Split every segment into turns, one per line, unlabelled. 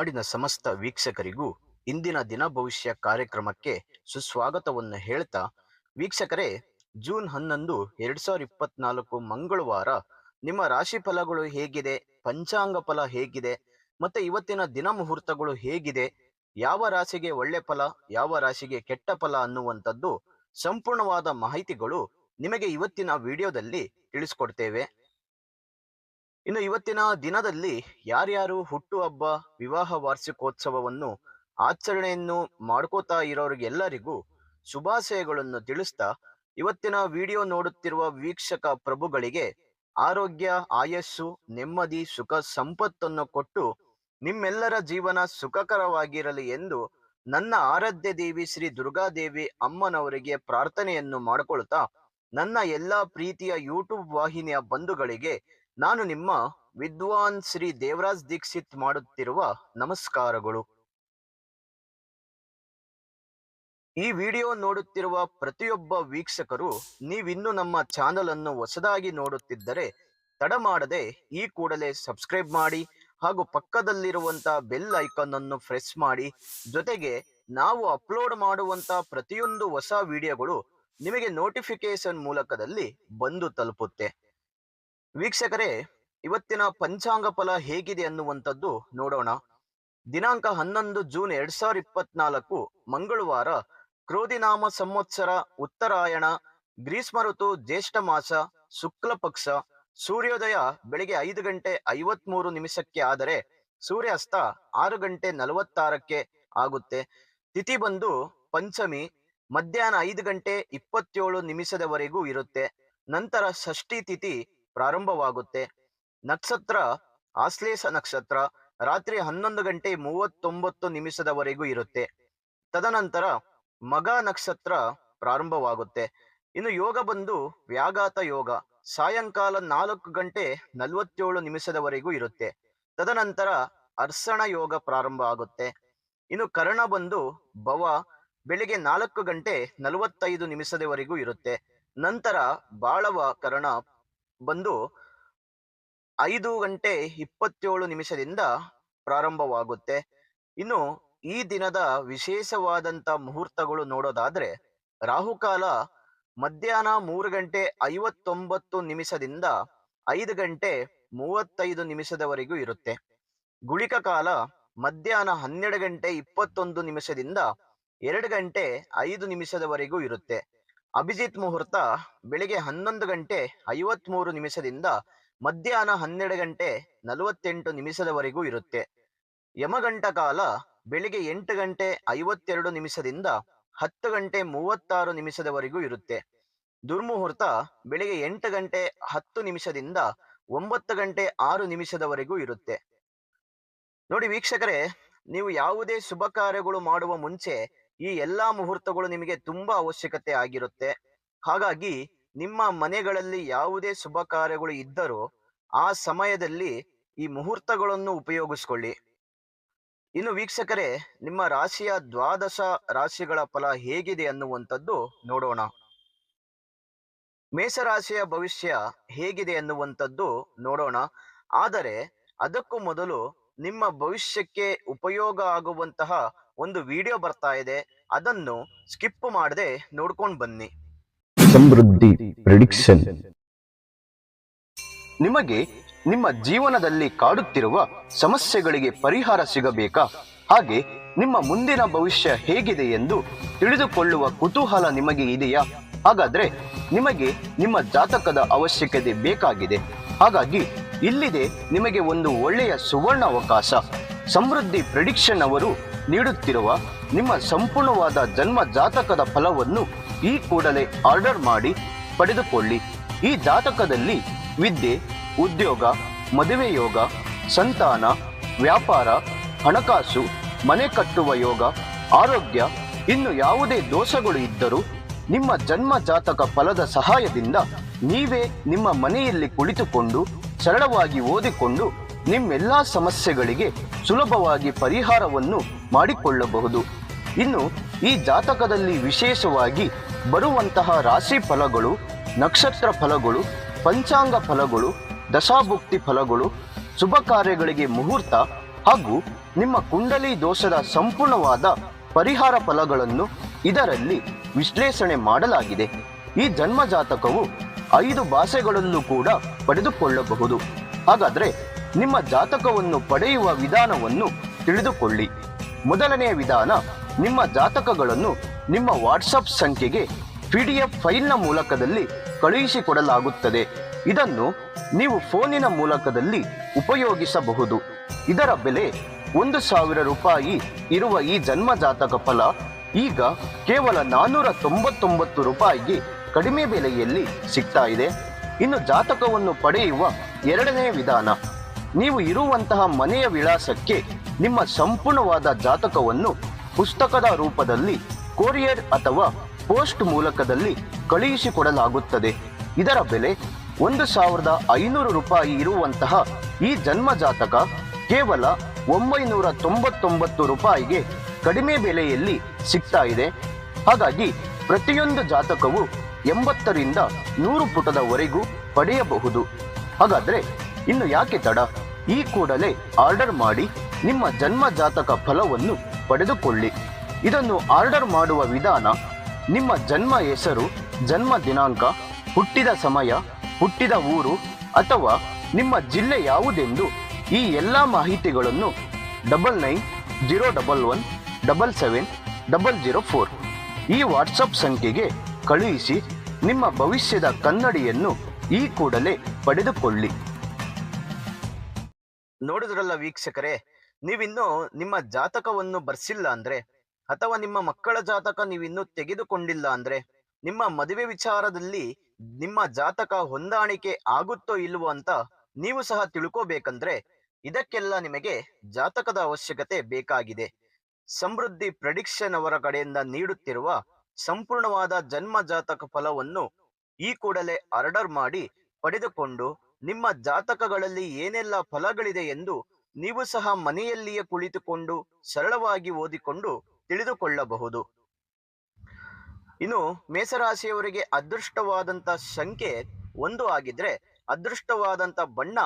ನಾಡಿನ ಸಮಸ್ತ ವೀಕ್ಷಕರಿಗೂ ಇಂದಿನ ದಿನ ಭವಿಷ್ಯ ಕಾರ್ಯಕ್ರಮಕ್ಕೆ ಸುಸ್ವಾಗತವನ್ನು ಹೇಳ್ತಾ, ವೀಕ್ಷಕರೇ, ಜೂನ್ 11 2024 ಮಂಗಳವಾರ ನಿಮ್ಮ ರಾಶಿ ಫಲಗಳು ಹೇಗಿದೆ, ಪಂಚಾಂಗ ಫಲ ಹೇಗಿದೆ, ಮತ್ತೆ ಇವತ್ತಿನ ದಿನ ಮುಹೂರ್ತಗಳು ಹೇಗಿದೆ, ಯಾವ ರಾಶಿಗೆ ಒಳ್ಳೆ ಫಲ, ಯಾವ ರಾಶಿಗೆ ಕೆಟ್ಟ ಫಲ ಅನ್ನುವಂಥದ್ದು ಸಂಪೂರ್ಣವಾದ ಮಾಹಿತಿಗಳು ನಿಮಗೆ ಇವತ್ತಿನ ವಿಡಿಯೋದಲ್ಲಿ ತಿಳಿಸ್ಕೊಡ್ತೇವೆ. ಇನ್ನು ಇವತ್ತಿನ ದಿನದಲ್ಲಿ ಯಾರ್ಯಾರು ಹುಟ್ಟುಹಬ್ಬ, ವಿವಾಹ ವಾರ್ಷಿಕೋತ್ಸವವನ್ನು ಆಚರಣೆಯನ್ನು ಮಾಡ್ಕೋತಾ ಇರೋರಿಗೆಲ್ಲರಿಗೂ ಶುಭಾಶಯಗಳನ್ನು ತಿಳಿಸ್ತಾ, ಇವತ್ತಿನ ವಿಡಿಯೋ ನೋಡುತ್ತಿರುವ ವೀಕ್ಷಕ ಪ್ರಭುಗಳಿಗೆ ಆರೋಗ್ಯ, ಆಯಸ್ಸು, ನೆಮ್ಮದಿ, ಸುಖ ಸಂಪತ್ತನ್ನು ಕೊಟ್ಟು ನಿಮ್ಮೆಲ್ಲರ ಜೀವನ ಸುಖಕರವಾಗಿರಲಿ ಎಂದು ನನ್ನ ಆರಾಧ್ಯ ದೇವಿ ಶ್ರೀ ದುರ್ಗಾದೇವಿ ಅಮ್ಮನವರಿಗೆ ಪ್ರಾರ್ಥನೆಯನ್ನು ಮಾಡಿಕೊಳ್ತಾ, ನನ್ನ ಎಲ್ಲಾ ಪ್ರೀತಿಯ ಯೂಟ್ಯೂಬ್ ವಾಹಿನಿಯ ಬಂಧುಗಳಿಗೆ ನಾನು ನಿಮ್ಮ ವಿದ್ವಾನ್ ಶ್ರೀ ದೇವರಾಜ್ ದೀಕ್ಷಿತ್ ಮಾಡುತ್ತಿರುವ ನಮಸ್ಕಾರಗಳು. ಈ ವಿಡಿಯೋ ನೋಡುತ್ತಿರುವ ಪ್ರತಿಯೊಬ್ಬ ವೀಕ್ಷಕರು ನೀವಿನ್ನು ನಮ್ಮ ಚಾನಲ್ ಅನ್ನು ಹೊಸದಾಗಿ ನೋಡುತ್ತಿದ್ದರೆ ತಡ ಮಾಡದೆ ಈ ಕೂಡಲೇ ಸಬ್ಸ್ಕ್ರೈಬ್ ಮಾಡಿ ಹಾಗೂ ಪಕ್ಕದಲ್ಲಿರುವಂತಹ ಬೆಲ್ ಐಕಾನ್ ಅನ್ನು ಪ್ರೆಸ್ ಮಾಡಿ. ಜೊತೆಗೆ ನಾವು ಅಪ್ಲೋಡ್ ಮಾಡುವಂತ ಪ್ರತಿಯೊಂದು ಹೊಸ ವಿಡಿಯೋಗಳು ನಿಮಗೆ ನೋಟಿಫಿಕೇಶನ್ ಮೂಲಕದಲ್ಲಿ ಬಂದು ತಲುಪುತ್ತೆ. ವೀಕ್ಷಕರೇ, ಇವತ್ತಿನ ಪಂಚಾಂಗ ಫಲ ಹೇಗಿದೆ ಅನ್ನುವಂಥದ್ದು ನೋಡೋಣ. ದಿನಾಂಕ 11 ಜೂನ್ 2024 ಮಂಗಳವಾರ, ಕ್ರೋಧಿನಾಮ ಸಂವತ್ಸರ, ಉತ್ತರಾಯಣ, ಗ್ರೀಷ್ಮ ಋತು, ಜ್ಯೇಷ್ಠ ಮಾಸ, ಶುಕ್ಲ ಪಕ್ಷ. ಸೂರ್ಯೋದಯ ಬೆಳಿಗ್ಗೆ 5 ಗಂಟೆ 53 ನಿಮಿಷಕ್ಕೆ ಆದರೆ ಸೂರ್ಯಾಸ್ತ 6 ಗಂಟೆ 46ಕ್ಕೆ ಆಗುತ್ತೆ. ತಿಥಿ ಬಂದು ಪಂಚಮಿ, ಮಧ್ಯಾಹ್ನ 5 ಗಂಟೆ 27 ನಿಮಿಷದವರೆಗೂ ಇರುತ್ತೆ. ನಂತರ ಷಷ್ಠಿ ತಿಥಿ ಪ್ರಾರಂಭವಾಗುತ್ತೆ. ನಕ್ಷತ್ರ ಆಶ್ಲೇಷ ನಕ್ಷತ್ರ, ರಾತ್ರಿ 11 ಗಂಟೆ 39 ನಿಮಿಷದವರೆಗೂ ಇರುತ್ತೆ. ತದನಂತರ ಮಗ ನಕ್ಷತ್ರ ಪ್ರಾರಂಭವಾಗುತ್ತೆ. ಇನ್ನು ಯೋಗ ಬಂದು ವ್ಯಾಘಾತ ಯೋಗ, ಸಾಯಂಕಾಲ 4 ಗಂಟೆ 47 ನಿಮಿಷದವರೆಗೂ ಇರುತ್ತೆ. ತದನಂತರ ಅರ್ಶನ ಯೋಗ ಪ್ರಾರಂಭ ಆಗುತ್ತೆ. ಇನ್ನು ಕರ್ಣ ಬಂದು ಭವ, ಬೆಳಿಗ್ಗೆ 4 ಗಂಟೆ 45 ನಿಮಿಷದವರೆಗೂ ಇರುತ್ತೆ. ನಂತರ ಬಾಳವ ಕರ್ಣ ಬಂದು 5 ಗಂಟೆ 27 ನಿಮಿಷದಿಂದ ಪ್ರಾರಂಭವಾಗುತ್ತೆ. ಇನ್ನು ಈ ದಿನದ ವಿಶೇಷವಾದಂತ ಮುಹೂರ್ತಗಳು ನೋಡೋದಾದ್ರೆ, ರಾಹುಕಾಲ ಮಧ್ಯಾಹ್ನ 3 ಗಂಟೆ 59 ನಿಮಿಷದಿಂದ 5 ಗಂಟೆ 35 ನಿಮಿಷದವರೆಗೂ ಇರುತ್ತೆ. ಗುಳಿಕ ಕಾಲ ಮಧ್ಯಾಹ್ನ 12 ಗಂಟೆ 21 ನಿಮಿಷದಿಂದ 2 ಗಂಟೆ 5 ನಿಮಿಷದವರೆಗೂ ಇರುತ್ತೆ. ಅಭಿಜಿತ್ ಮುಹೂರ್ತ ಬೆಳಿಗ್ಗೆ 11 ಗಂಟೆ 53 ನಿಮಿಷದಿಂದ ಮಧ್ಯಾಹ್ನ 12 ಗಂಟೆ 48 ನಿಮಿಷದವರೆಗೂ ಇರುತ್ತೆ. ಯಮಗಂಟ ಕಾಲ ಬೆಳಿಗ್ಗೆ 8 ಗಂಟೆ 52 ನಿಮಿಷದಿಂದ 10 ಗಂಟೆ 36 ನಿಮಿಷದವರೆಗೂ ಇರುತ್ತೆ. ದುರ್ಮುಹೂರ್ತ ಬೆಳಿಗ್ಗೆ 8 ಗಂಟೆ 10 ನಿಮಿಷದಿಂದ 9 ಗಂಟೆ 6 ನಿಮಿಷದವರೆಗೂ ಇರುತ್ತೆ. ನೋಡಿ ವೀಕ್ಷಕರೇ, ನೀವು ಯಾವುದೇ ಶುಭ ಕಾರ್ಯಗಳು ಮಾಡುವ ಮುಂಚೆ ಈ ಎಲ್ಲಾ ಮುಹೂರ್ತಗಳು ನಿಮಗೆ ತುಂಬಾ ಅವಶ್ಯಕತೆ ಆಗಿರುತ್ತೆ. ಹಾಗಾಗಿ ನಿಮ್ಮ ಮನೆಗಳಲ್ಲಿ ಯಾವುದೇ ಶುಭ ಕಾರ್ಯಗಳು ಇದ್ದರೂ ಆ ಸಮಯದಲ್ಲಿ ಈ ಮುಹೂರ್ತಗಳನ್ನು ಉಪಯೋಗಿಸ್ಕೊಳ್ಳಿ. ಇನ್ನು ವೀಕ್ಷಕರೇ, ನಿಮ್ಮ ರಾಶಿಯ ದ್ವಾದಶ ರಾಶಿಗಳ ಫಲ ಹೇಗಿದೆ ಅನ್ನುವಂಥದ್ದು ನೋಡೋಣ. ಮೇಷರಾಶಿಯ ಭವಿಷ್ಯ ಹೇಗಿದೆ ಅನ್ನುವಂಥದ್ದು ನೋಡೋಣ. ಆದರೆ ಅದಕ್ಕೂ ಮೊದಲು ನಿಮ್ಮ ಭವಿಷ್ಯಕ್ಕೆ ಉಪಯೋಗ ಆಗುವಂತಹ ಒಂದು ವಿಡಿಯೋ ಬರ್ತಾ ಇದೆ, ಅದನ್ನು ಸ್ಕಿಪ್ ಮಾಡದೆ ನೋಡ್ಕೊಂಡು ಬನ್ನಿ.
ಸಮೃದ್ಧಿ ಪ್ರೆಡಿಕ್ಷನ್.
ನಿಮಗೆ ನಿಮ್ಮ ಜೀವನದಲ್ಲಿ ಕಾಡುತ್ತಿರುವ ಸಮಸ್ಯೆಗಳಿಗೆ ಪರಿಹಾರ ಸಿಗಬೇಕಾ? ಹಾಗೆ ನಿಮ್ಮ ಮುಂದಿನ ಭವಿಷ್ಯ ಹೇಗಿದೆ ಎಂದು ತಿಳಿದುಕೊಳ್ಳುವ ಕುತೂಹಲ ನಿಮಗೆ ಇದೆಯಾ? ಹಾಗಾದ್ರೆ ನಿಮಗೆ ನಿಮ್ಮ ಜಾತಕದ ಅವಶ್ಯಕತೆ ಬೇಕಾಗಿದೆ. ಹಾಗಾಗಿ ಇಲ್ಲಿದೆ ನಿಮಗೆ ಒಂದು ಒಳ್ಳೆಯ ಸುವರ್ಣ ಅವಕಾಶ. ಸಮೃದ್ಧಿ ಪ್ರೆಡಿಕ್ಷನ್ ಅವರು ನೀಡುತ್ತಿರುವ ನಿಮ್ಮ ಸಂಪೂರ್ಣವಾದ ಜನ್ಮ ಜಾತಕದ ಫಲವನ್ನು ಈ ಕೂಡಲೇ ಆರ್ಡರ್ ಮಾಡಿ ಪಡೆದುಕೊಳ್ಳಿ. ಈ ಜಾತಕದಲ್ಲಿ ವಿದ್ಯೆ, ಉದ್ಯೋಗ, ಮದುವೆ ಯೋಗ, ಸಂತಾನ, ವ್ಯಾಪಾರ, ಹಣಕಾಸು, ಮನೆ ಕಟ್ಟುವ ಯೋಗ, ಆರೋಗ್ಯ, ಇನ್ನು ಯಾವುದೇ ದೋಷಗಳು ಇದ್ದರೂ ನಿಮ್ಮ ಜನ್ಮ ಜಾತಕ ಫಲದ ಸಹಾಯದಿಂದ ನೀವೇ ನಿಮ್ಮ ಮನೆಯಲ್ಲಿ ಕುಳಿತುಕೊಂಡು ಸರಳವಾಗಿ ಓದಿಕೊಂಡು ನಿಮ್ಮೆಲ್ಲಾ ಸಮಸ್ಯೆಗಳಿಗೆ ಸುಲಭವಾಗಿ ಪರಿಹಾರವನ್ನು ಮಾಡಿಕೊಳ್ಳಬಹುದು. ಇನ್ನು ಈ ಜಾತಕದಲ್ಲಿ ವಿಶೇಷವಾಗಿ ಬರುವಂತಹ ರಾಶಿ ಫಲಗಳು, ನಕ್ಷತ್ರ ಫಲಗಳು, ಪಂಚಾಂಗ ಫಲಗಳು, ದಶಾಭುಕ್ತಿ ಫಲಗಳು, ಶುಭ ಕಾರ್ಯಗಳಿಗೆ ಮುಹೂರ್ತ, ಹಾಗೂ ನಿಮ್ಮ ಕುಂಡಲಿ ದೋಷದ ಸಂಪೂರ್ಣವಾದ ಪರಿಹಾರ ಫಲಗಳನ್ನು ಇದರಲ್ಲಿ ವಿಶ್ಲೇಷಣೆ ಮಾಡಲಾಗಿದೆ. ಈ ಜನ್ಮ ಜಾತಕವು 5 ಭಾಷೆಗಳಲ್ಲೂ ಕೂಡ ಪಡೆದುಕೊಳ್ಳಬಹುದು. ಹಾಗಾದರೆ ನಿಮ್ಮ ಜಾತಕವನ್ನು ಪಡೆಯುವ ವಿಧಾನವನ್ನು ತಿಳಿದುಕೊಳ್ಳಿ. ಮೊದಲನೆಯ ವಿಧಾನ, ನಿಮ್ಮ ಜಾತಕಗಳನ್ನು ನಿಮ್ಮ ವಾಟ್ಸಪ್ ಸಂಖ್ಯೆಗೆ PDF ಫೈಲ್ನ ಮೂಲಕದಲ್ಲಿ ಕಳುಹಿಸಿಕೊಡಲಾಗುತ್ತದೆ. ಇದನ್ನು ನೀವು ಫೋನಿನ ಮೂಲಕದಲ್ಲಿ ಉಪಯೋಗಿಸಬಹುದು. ಇದರ ಬೆಲೆ 1,000 ರೂಪಾಯಿ ಇರುವ ಈ ಜನ್ಮ ಜಾತಕ ಫಲ ಈಗ ಕೇವಲ 499 ರೂಪಾಯಿಗೆ ಕಡಿಮೆ ಬೆಲೆಯಲ್ಲಿ ಸಿಗ್ತಾ ಇದೆ. ಇನ್ನು ಜಾತಕವನ್ನು ಪಡೆಯುವ ಎರಡನೇ ವಿಧಾನ, ನೀವು ಇರುವಂತಹ ಮನೆಯ ವಿಳಾಸಕ್ಕೆ ನಿಮ್ಮ ಸಂಪೂರ್ಣವಾದ ಜಾತಕವನ್ನು ಪುಸ್ತಕದ ರೂಪದಲ್ಲಿ ಕೊರಿಯರ್ ಅಥವಾ ಪೋಸ್ಟ್ ಮೂಲಕದಲ್ಲಿ ಕಳುಹಿಸಿಕೊಡಲಾಗುತ್ತದೆ. ಇದರ ಬೆಲೆ 1,500 ರೂಪಾಯಿ ಇರುವಂತಹ ಈ ಜನ್ಮ ಜಾತಕ ಕೇವಲ 999 ರೂಪಾಯಿಗೆ ಕಡಿಮೆ ಬೆಲೆಯಲ್ಲಿ ಸಿಗ್ತಾ ಇದೆ. ಹಾಗಾಗಿ ಪ್ರತಿಯೊಂದು ಜಾತಕವು 80ರಿಂದ 100 ಪುಟದವರೆಗೂ ಪಡೆಯಬಹುದು. ಹಾಗಾದ್ರೆ ಇನ್ನು ಯಾಕೆ ತಡ? ಈ ಕೂಡಲೇ ಆರ್ಡರ್ ಮಾಡಿ ನಿಮ್ಮ ಜನ್ಮ ಜಾತಕ ಫಲವನ್ನು ಪಡೆದುಕೊಳ್ಳಿ. ಇದನ್ನು ಆರ್ಡರ್ ಮಾಡುವ ವಿಧಾನ, ನಿಮ್ಮ ಜನ್ಮ ಹೆಸರು, ಜನ್ಮ ದಿನಾಂಕ, ಹುಟ್ಟಿದ ಸಮಯ, ಹುಟ್ಟಿದ ಊರು ಅಥವಾ ನಿಮ್ಮ ಜಿಲ್ಲೆ ಯಾವುದೆಂದು ಈ ಎಲ್ಲ ಮಾಹಿತಿಗಳನ್ನು 9901177004 ಈ ವಾಟ್ಸಪ್ ಸಂಖ್ಯೆಗೆ ಕಳುಹಿಸಿ ನಿಮ್ಮ ಭವಿಷ್ಯದ ಕನ್ನಡಿಯನ್ನು ಈ ಕೂಡಲೇ ಪಡೆದುಕೊಳ್ಳಿ. ನೋಡಿದ್ರಲ್ಲ ವೀಕ್ಷಕರೇ, ನೀವಿನ್ನೂ ನಿಮ್ಮ ಜಾತಕವನ್ನು ಬರ್ಸಿಲ್ಲ ಅಂದ್ರೆ ಅಥವಾ ನಿಮ್ಮ ಮಕ್ಕಳ ಜಾತಕ ನೀವಿನ್ನೂ ತೆಗೆದುಕೊಂಡಿಲ್ಲ ಅಂದ್ರೆ, ನಿಮ್ಮ ಮದುವೆ ವಿಚಾರದಲ್ಲಿ ನಿಮ್ಮ ಜಾತಕ ಹೊಂದಾಣಿಕೆ ಆಗುತ್ತೋ ಇಲ್ವೋ ಅಂತ ನೀವು ಸಹ ತಿಳ್ಕೋಬೇಕಂದ್ರೆ ಇದಕ್ಕೆಲ್ಲ ನಿಮಗೆ ಜಾತಕದ ಅವಶ್ಯಕತೆ ಬೇಕಾಗಿದೆ. ಸಮೃದ್ಧಿ ಪ್ರೆಡಿಕ್ಷನ್ ಅವರ ಕಡೆಯಿಂದ ನೀಡುತ್ತಿರುವ ಸಂಪೂರ್ಣವಾದ ಜನ್ಮ ಜಾತಕ ಫಲವನ್ನು ಈ ಕೂಡಲೇ ಆರ್ಡರ್ ಮಾಡಿ ಪಡೆದುಕೊಂಡು ನಿಮ್ಮ ಜಾತಕಗಳಲ್ಲಿ ಏನೆಲ್ಲ ಫಲಗಳಿದೆ ಎಂದು ನೀವು ಸಹ ಮನೆಯಲ್ಲಿಯೇ ಕುಳಿತುಕೊಂಡು ಸರಳವಾಗಿ ಓದಿಕೊಂಡು ತಿಳಿದುಕೊಳ್ಳಬಹುದು. ಇನ್ನು ಮೇಷರಾಶಿಯವರಿಗೆ ಅದೃಷ್ಟವಾದಂತ ಸಂಖ್ಯೆ 1 ಆಗಿದ್ರೆ ಅದೃಷ್ಟವಾದಂತ ಬಣ್ಣ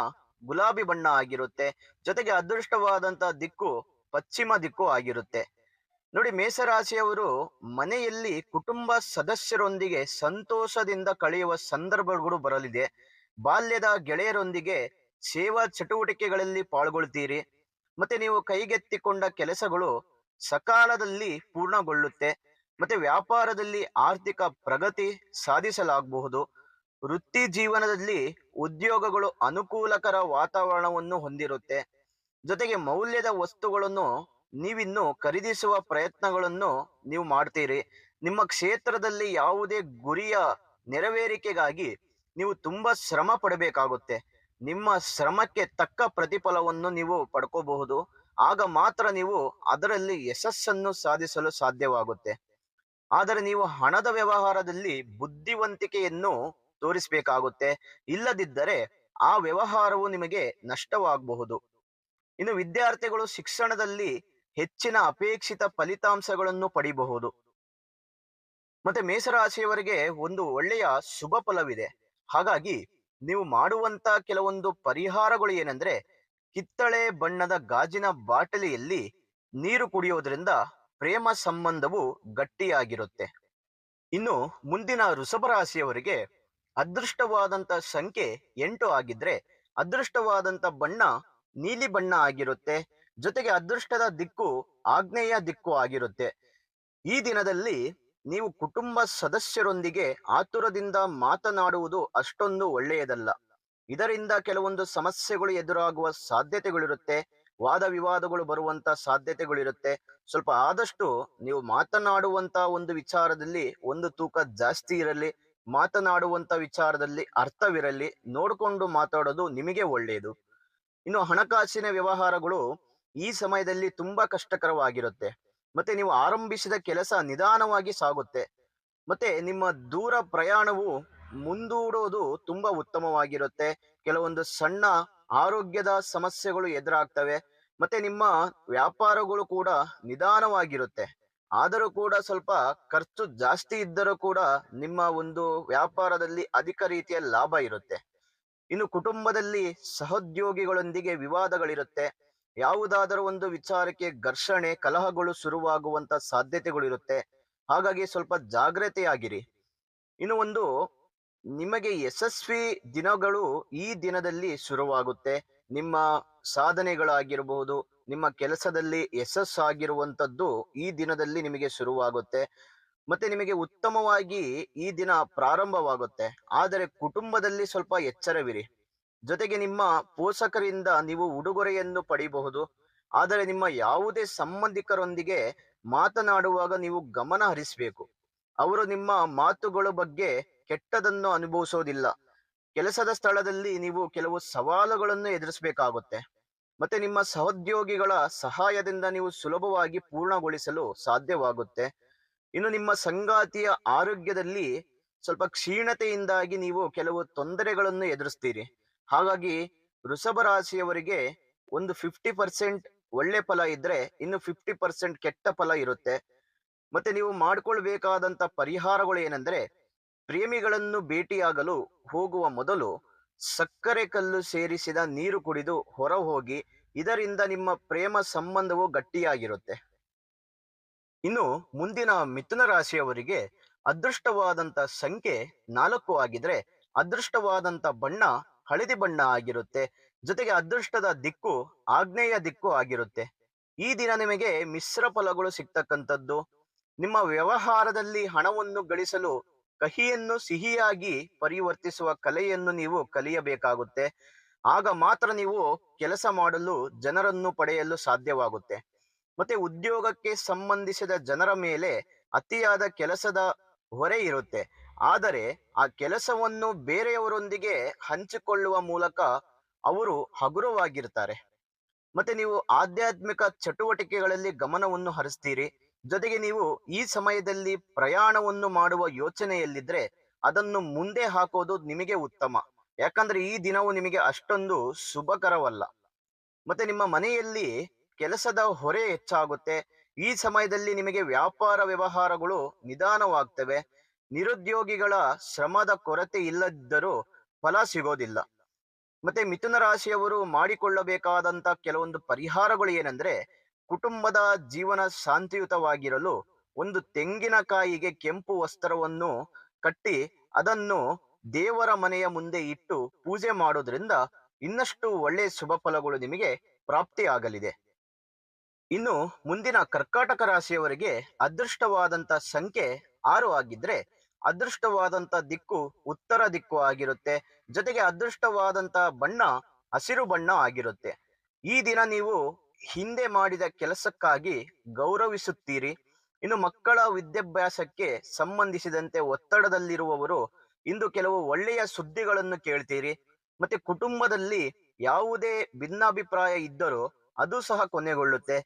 ಗುಲಾಬಿ ಬಣ್ಣ ಆಗಿರುತ್ತೆ. ಜೊತೆಗೆ ಅದೃಷ್ಟವಾದಂತ ದಿಕ್ಕು ಪಶ್ಚಿಮ ದಿಕ್ಕು ಆಗಿರುತ್ತೆ. ನೋಡಿ, ಮೇಷರಾಶಿಯವರು ಮನೆಯಲ್ಲಿ ಕುಟುಂಬ ಸದಸ್ಯರೊಂದಿಗೆ ಸಂತೋಷದಿಂದ ಕಳೆಯುವ ಸಂದರ್ಭಗಳು ಬರಲಿದೆ. ಬಾಲ್ಯದ ಗೆಳೆಯರೊಂದಿಗೆ ಸೇವಾ ಚಟುವಟಿಕೆಗಳಲ್ಲಿ ಪಾಲ್ಗೊಳ್ತೀರಿ. ಮತ್ತೆ ನೀವು ಕೈಗೆತ್ತಿಕೊಂಡ ಕೆಲಸಗಳು ಸಕಾಲದಲ್ಲಿ ಪೂರ್ಣಗೊಳ್ಳುತ್ತೆ. ಮತ್ತೆ ವ್ಯಾಪಾರದಲ್ಲಿ ಆರ್ಥಿಕ ಪ್ರಗತಿ ಸಾಧಿಸಲಾಗಬಹುದು. ವೃತ್ತಿ ಜೀವನದಲ್ಲಿ ಉದ್ಯೋಗಗಳು ಅನುಕೂಲಕರ ವಾತಾವರಣವನ್ನು ಹೊಂದಿರುತ್ತೆ. ಜೊತೆಗೆ ಮೌಲ್ಯದ ವಸ್ತುಗಳನ್ನು ನೀವಿನ್ನು ಖರೀದಿಸುವ ಪ್ರಯತ್ನಗಳನ್ನು ನೀವು ಮಾಡ್ತೀರಿ. ನಿಮ್ಮ ಕ್ಷೇತ್ರದಲ್ಲಿ ಯಾವುದೇ ಗುರಿಯ ನೆರವೇರಿಕೆಗಾಗಿ ನೀವು ತುಂಬಾ ಶ್ರಮ ಪಡಬೇಕಾಗುತ್ತೆ. ನಿಮ್ಮ ಶ್ರಮಕ್ಕೆ ತಕ್ಕ ಪ್ರತಿಫಲವನ್ನು ನೀವು ಪಡ್ಕೋಬಹುದು. ಆಗ ಮಾತ್ರ ನೀವು ಅದರಲ್ಲಿ ಯಶಸ್ಸನ್ನು ಸಾಧಿಸಲು ಸಾಧ್ಯವಾಗುತ್ತೆ. ಆದರೆ ನೀವು ಹಣದ ವ್ಯವಹಾರದಲ್ಲಿ ಬುದ್ಧಿವಂತಿಕೆಯನ್ನು ತೋರಿಸಬೇಕಾಗುತ್ತೆ. ಇಲ್ಲದಿದ್ದರೆ ಆ ವ್ಯವಹಾರವು ನಿಮಗೆ ನಷ್ಟವಾಗಬಹುದು. ಇನ್ನು ವಿದ್ಯಾರ್ಥಿಗಳು ಶಿಕ್ಷಣದಲ್ಲಿ ಹೆಚ್ಚಿನ ಅಪೇಕ್ಷಿತ ಫಲಿತಾಂಶಗಳನ್ನು ಪಡೆಯಬಹುದು. ಮತ್ತೆ ಮೇಷರಾಶಿಯವರಿಗೆ ಒಂದು ಒಳ್ಳೆಯ ಶುಭ ಫಲವಿದೆ. ಹಾಗಾಗಿ ನೀವು ಮಾಡುವಂತ ಕೆಲವೊಂದು ಪರಿಹಾರಗಳು ಏನಂದ್ರೆ, ಕಿತ್ತಳೆ ಬಣ್ಣದ ಗಾಜಿನ ಬಾಟಲಿಯಲ್ಲಿ ನೀರು ಕುಡಿಯೋದ್ರಿಂದ ಪ್ರೇಮ ಸಂಬಂಧವು ಗಟ್ಟಿಯಾಗಿರುತ್ತೆ. ಇನ್ನು ಮುಂದಿನ ವೃಷಭ ರಾಶಿಯವರಿಗೆ ಅದೃಷ್ಟವಾದಂತ ಸಂಖ್ಯೆ 8 ಆಗಿದ್ರೆ ಅದೃಷ್ಟವಾದಂತ ಬಣ್ಣ ನೀಲಿ ಬಣ್ಣ ಆಗಿರುತ್ತೆ. ಜೊತೆಗೆ ಅದೃಷ್ಟದ ದಿಕ್ಕು ಆಗ್ನೇಯ ದಿಕ್ಕು ಆಗಿರುತ್ತೆ. ಈ ದಿನದಲ್ಲಿ ನೀವು ಕುಟುಂಬ ಸದಸ್ಯರೊಂದಿಗೆ ಆತುರದಿಂದ ಮಾತನಾಡುವುದು ಅಷ್ಟೊಂದು ಒಳ್ಳೆಯದಲ್ಲ. ಇದರಿಂದ ಕೆಲವೊಂದು ಸಮಸ್ಯೆಗಳು ಎದುರಾಗುವ ಸಾಧ್ಯತೆಗಳಿರುತ್ತೆ. ವಾದ ವಿವಾದಗಳು ಬರುವಂತ ಸಾಧ್ಯತೆಗಳಿರುತ್ತೆ. ಸ್ವಲ್ಪ ಆದಷ್ಟು ನೀವು ಮಾತನಾಡುವಂತ ಒಂದು ವಿಚಾರದಲ್ಲಿ ಒಂದು ತೂಕ ಜಾಸ್ತಿ ಇರಲಿ, ಮಾತನಾಡುವಂತ ವಿಚಾರದಲ್ಲಿ ಅರ್ಥವಿರಲಿ, ನೋಡಿಕೊಂಡು ಮಾತಾಡೋದು ನಿಮಗೆ ಒಳ್ಳೆಯದು. ಇನ್ನು ಹಣಕಾಸಿನ ವ್ಯವಹಾರಗಳು ಈ ಸಮಯದಲ್ಲಿ ತುಂಬಾ ಕಷ್ಟಕರವಾಗಿರುತ್ತೆ. ಮತ್ತೆ ನೀವು ಆರಂಭಿಸಿದ ಕೆಲಸ ನಿಧಾನವಾಗಿ ಸಾಗುತ್ತೆ. ಮತ್ತೆ ನಿಮ್ಮ ದೂರ ಪ್ರಯಾಣವು ಮುಂದೂಡೋದು ತುಂಬಾ ಉತ್ತಮವಾಗಿರುತ್ತೆ. ಕೆಲವೊಂದು ಸಣ್ಣ ಆರೋಗ್ಯದ ಸಮಸ್ಯೆಗಳು ಎದುರಾಗ್ತವೆ. ಮತ್ತೆ ನಿಮ್ಮ ವ್ಯಾಪಾರಗಳು ಕೂಡ ನಿಧಾನವಾಗಿರುತ್ತೆ. ಆದರೂ ಕೂಡ ಸ್ವಲ್ಪ ಖರ್ಚು ಜಾಸ್ತಿ ಇದ್ದರೂ ಕೂಡ ನಿಮ್ಮ ಒಂದು ವ್ಯಾಪಾರದಲ್ಲಿ ಅಧಿಕ ರೀತಿಯ ಲಾಭ ಇರುತ್ತೆ. ಇನ್ನು ಕುಟುಂಬದಲ್ಲಿ ಸಹೋದ್ಯೋಗಿಗಳೊಂದಿಗೆ ವಿವಾದಗಳಿರುತ್ತೆ. ಯಾವುದಾದರೂ ಒಂದು ವಿಚಾರಕ್ಕೆ ಘರ್ಷಣೆ ಕಲಹಗಳು ಶುರುವಾಗುವಂತ ಸಾಧ್ಯತೆಗಳು ಇರುತ್ತೆ. ಹಾಗಾಗಿ ಸ್ವಲ್ಪ ಜಾಗ್ರತೆಯಾಗಿರಿ. ಇನ್ನು ಒಂದು ನಿಮಗೆ ಯಶಸ್ವಿ ದಿನಗಳು ಈ ದಿನದಲ್ಲಿ ಶುರುವಾಗುತ್ತೆ. ನಿಮ್ಮ ಸಾಧನೆಗಳಾಗಿರಬಹುದು, ನಿಮ್ಮ ಕೆಲಸದಲ್ಲಿ ಯಶಸ್ಸಾಗಿರುವಂತದ್ದು ಈ ದಿನದಲ್ಲಿ ನಿಮಗೆ ಶುರುವಾಗುತ್ತೆ. ಮತ್ತೆ ನಿಮಗೆ ಉತ್ತಮವಾಗಿ ಈ ದಿನ ಪ್ರಾರಂಭವಾಗುತ್ತೆ. ಆದರೆ ಕುಟುಂಬದಲ್ಲಿ ಸ್ವಲ್ಪ ಎಚ್ಚರವಿರಿ. ಜೊತೆಗೆ ನಿಮ್ಮ ಪೋಷಕರಿಂದ ನೀವು ಉಡುಗೊರೆಯನ್ನು ಪಡೆಯಬಹುದು. ಆದರೆ ನಿಮ್ಮ ಯಾವುದೇ ಸಂಬಂಧಿಕರೊಂದಿಗೆ ಮಾತನಾಡುವಾಗ ನೀವು ಗಮನ ಹರಿಸಬೇಕು. ಅವರು ನಿಮ್ಮ ಮಾತುಗಳ ಬಗ್ಗೆ ಕೆಟ್ಟದನ್ನು ಅನುಭವಿಸೋದಿಲ್ಲ. ಕೆಲಸದ ಸ್ಥಳದಲ್ಲಿ ನೀವು ಕೆಲವು ಸವಾಲುಗಳನ್ನು ಎದುರಿಸಬೇಕಾಗುತ್ತೆ. ಮತ್ತೆ ನಿಮ್ಮ ಸಹೋದ್ಯೋಗಿಗಳ ಸಹಾಯದಿಂದ ನೀವು ಸುಲಭವಾಗಿ ಪೂರ್ಣಗೊಳಿಸಲು ಸಾಧ್ಯವಾಗುತ್ತೆ. ಇನ್ನು ನಿಮ್ಮ ಸಂಗಾತಿಯ ಆರೋಗ್ಯದಲ್ಲಿ ಸ್ವಲ್ಪ ಕ್ಷೀಣತೆಯಿಂದಾಗಿ ನೀವು ಕೆಲವು ತೊಂದರೆಗಳನ್ನು ಎದುರಿಸ್ತೀರಿ. ಹಾಗಾಗಿ ವೃಷಭ ರಾಶಿಯವರಿಗೆ ಒಂದು 50% ಒಳ್ಳೆ ಫಲ ಇದ್ರೆ ಇನ್ನು 50% ಕೆಟ್ಟ ಫಲ ಇರುತ್ತೆ. ಮತ್ತೆ ನೀವು ಮಾಡ್ಕೊಳ್ಬೇಕಾದಂತ ಪರಿಹಾರಗಳು ಏನಂದ್ರೆ, ಪ್ರೇಮಿಗಳನ್ನು ಭೇಟಿಯಾಗಲು ಹೋಗುವ ಮೊದಲು ಸಕ್ಕರೆ ಕಲ್ಲು ಸೇರಿಸಿದ ನೀರು ಕುಡಿದು ಹೊರ ಹೋಗಿ. ಇದರಿಂದ ನಿಮ್ಮ ಪ್ರೇಮ ಸಂಬಂಧವು ಗಟ್ಟಿಯಾಗಿರುತ್ತೆ. ಇನ್ನು ಮುಂದಿನ ಮಿಥುನ ರಾಶಿಯವರಿಗೆ ಅದೃಷ್ಟವಾದಂತ ಸಂಖ್ಯೆ 4 ಆಗಿದ್ರೆ ಅದೃಷ್ಟವಾದಂತ ಬಣ್ಣ ಹಳದಿ ಬಣ್ಣ ಆಗಿರುತ್ತೆ. ಜೊತೆಗೆ ಅದೃಷ್ಟದ ದಿಕ್ಕು ಆಗ್ನೇಯ ದಿಕ್ಕು ಆಗಿರುತ್ತೆ. ಈ ದಿನ ನಿಮಗೆ ಮಿಶ್ರ ಫಲಗಳು ಸಿಗ್ತಕ್ಕಂಥದ್ದು. ನಿಮ್ಮ ವ್ಯವಹಾರದಲ್ಲಿ ಹಣವನ್ನು ಗಳಿಸಲು ಕಹಿಯನ್ನು ಸಿಹಿಯಾಗಿ ಪರಿವರ್ತಿಸುವ ಕಲೆಯನ್ನು ನೀವು ಕಲಿಯಬೇಕಾಗುತ್ತೆ. ಆಗ ಮಾತ್ರ ನೀವು ಕೆಲಸ ಮಾಡಲು ಜನರನ್ನು ಪಡೆಯಲು ಸಾಧ್ಯವಾಗುತ್ತೆ. ಮತ್ತೆ ಉದ್ಯೋಗಕ್ಕೆ ಸಂಬಂಧಿಸಿದ ಜನರ ಮೇಲೆ ಅತಿಯಾದ ಕೆಲಸದ ಹೊರೆ ಇರುತ್ತೆ. ಆದರೆ ಆ ಕೆಲಸವನ್ನು ಬೇರೆಯವರೊಂದಿಗೆ ಹಂಚಿಕೊಳ್ಳುವ ಮೂಲಕ ಅವರು ಹಗುರವಾಗಿರ್ತಾರೆ. ಮತ್ತೆ ನೀವು ಆಧ್ಯಾತ್ಮಿಕ ಚಟುವಟಿಕೆಗಳಲ್ಲಿ ಗಮನವನ್ನು ಹರಿಸ್ತೀರಿ. ಜೊತೆಗೆ ನೀವು ಈ ಸಮಯದಲ್ಲಿ ಪ್ರಯಾಣವನ್ನು ಮಾಡುವ ಯೋಚನೆಯಲ್ಲಿದ್ರೆ ಅದನ್ನು ಮುಂದೆ ಹಾಕೋದು ನಿಮಗೆ ಉತ್ತಮ. ಯಾಕಂದ್ರೆ ಈ ದಿನವು ನಿಮಗೆ ಅಷ್ಟೊಂದು ಶುಭಕರವಲ್ಲ. ಮತ್ತೆ ನಿಮ್ಮ ಮನೆಯಲ್ಲಿ ಕೆಲಸದ ಹೊರೆ ಹೆಚ್ಚಾಗುತ್ತೆ. ಈ ಸಮಯದಲ್ಲಿ ನಿಮಗೆ ವ್ಯಾಪಾರ ವ್ಯವಹಾರಗಳು ನಿಧಾನವಾಗ್ತವೆ. ನಿರುದ್ಯೋಗಿಗಳ ಶ್ರಮದ ಕೊರತೆ ಇಲ್ಲದಿದ್ದರೂ ಫಲ ಸಿಗೋದಿಲ್ಲ. ಮತ್ತೆ ಮಿಥುನ ರಾಶಿಯವರು ಮಾಡಿಕೊಳ್ಳಬೇಕಾದಂತ ಕೆಲವೊಂದು ಪರಿಹಾರಗಳು ಏನಂದ್ರೆ, ಕುಟುಂಬದ ಜೀವನ ಶಾಂತಿಯುತವಾಗಿರಲು ಒಂದು ತೆಂಗಿನಕಾಯಿಗೆ ಕೆಂಪು ವಸ್ತ್ರವನ್ನು ಕಟ್ಟಿ ಅದನ್ನು ದೇವರ ಮನೆಯ ಮುಂದೆ ಇಟ್ಟು ಪೂಜೆ ಮಾಡೋದ್ರಿಂದ ಇನ್ನಷ್ಟು ಒಳ್ಳೆ ಶುಭ ಫಲಗಳು ನಿಮಗೆ ಪ್ರಾಪ್ತಿಯಾಗಲಿದೆ. ಇನ್ನು ಮುಂದಿನ ಕರ್ಕಾಟಕ ರಾಶಿಯವರಿಗೆ ಅದೃಷ್ಟವಾದಂತ ಸಂಖ್ಯೆ 6 ಆಗಿದ್ರೆ ಅದೃಷ್ಟವಾದಂತ ದಿಕ್ಕು ಉತ್ತರ ದಿಕ್ಕು ಆಗಿರುತ್ತೆ. ಜೊತೆಗೆ ಅದೃಷ್ಟವಾದಂತ ಬಣ್ಣ ಹಸಿರು ಬಣ್ಣ ಆಗಿರುತ್ತೆ. ಈ ದಿನ ನೀವು ಹಿಂದೆ ಮಾಡಿದ ಕೆಲಸಕ್ಕಾಗಿ ಗೌರವಿಸುತ್ತೀರಿ. ಇನ್ನು ಮಕ್ಕಳ ವಿದ್ಯಾಭ್ಯಾಸಕ್ಕೆ ಸಂಬಂಧಿಸಿದಂತೆ ಒತ್ತಡದಲ್ಲಿರುವವರು ಇಂದು ಕೆಲವು ಒಳ್ಳೆಯ ಸುದ್ದಿಗಳನ್ನು ಕೇಳ್ತೀರಿ. ಮತ್ತೆ ಕುಟುಂಬದಲ್ಲಿ ಯಾವುದೇ ಭಿನ್ನಾಭಿಪ್ರಾಯ ಇದ್ದರೂ ಅದು ಸಹ ಕೊನೆಗೊಳ್ಳುತ್ತೆ.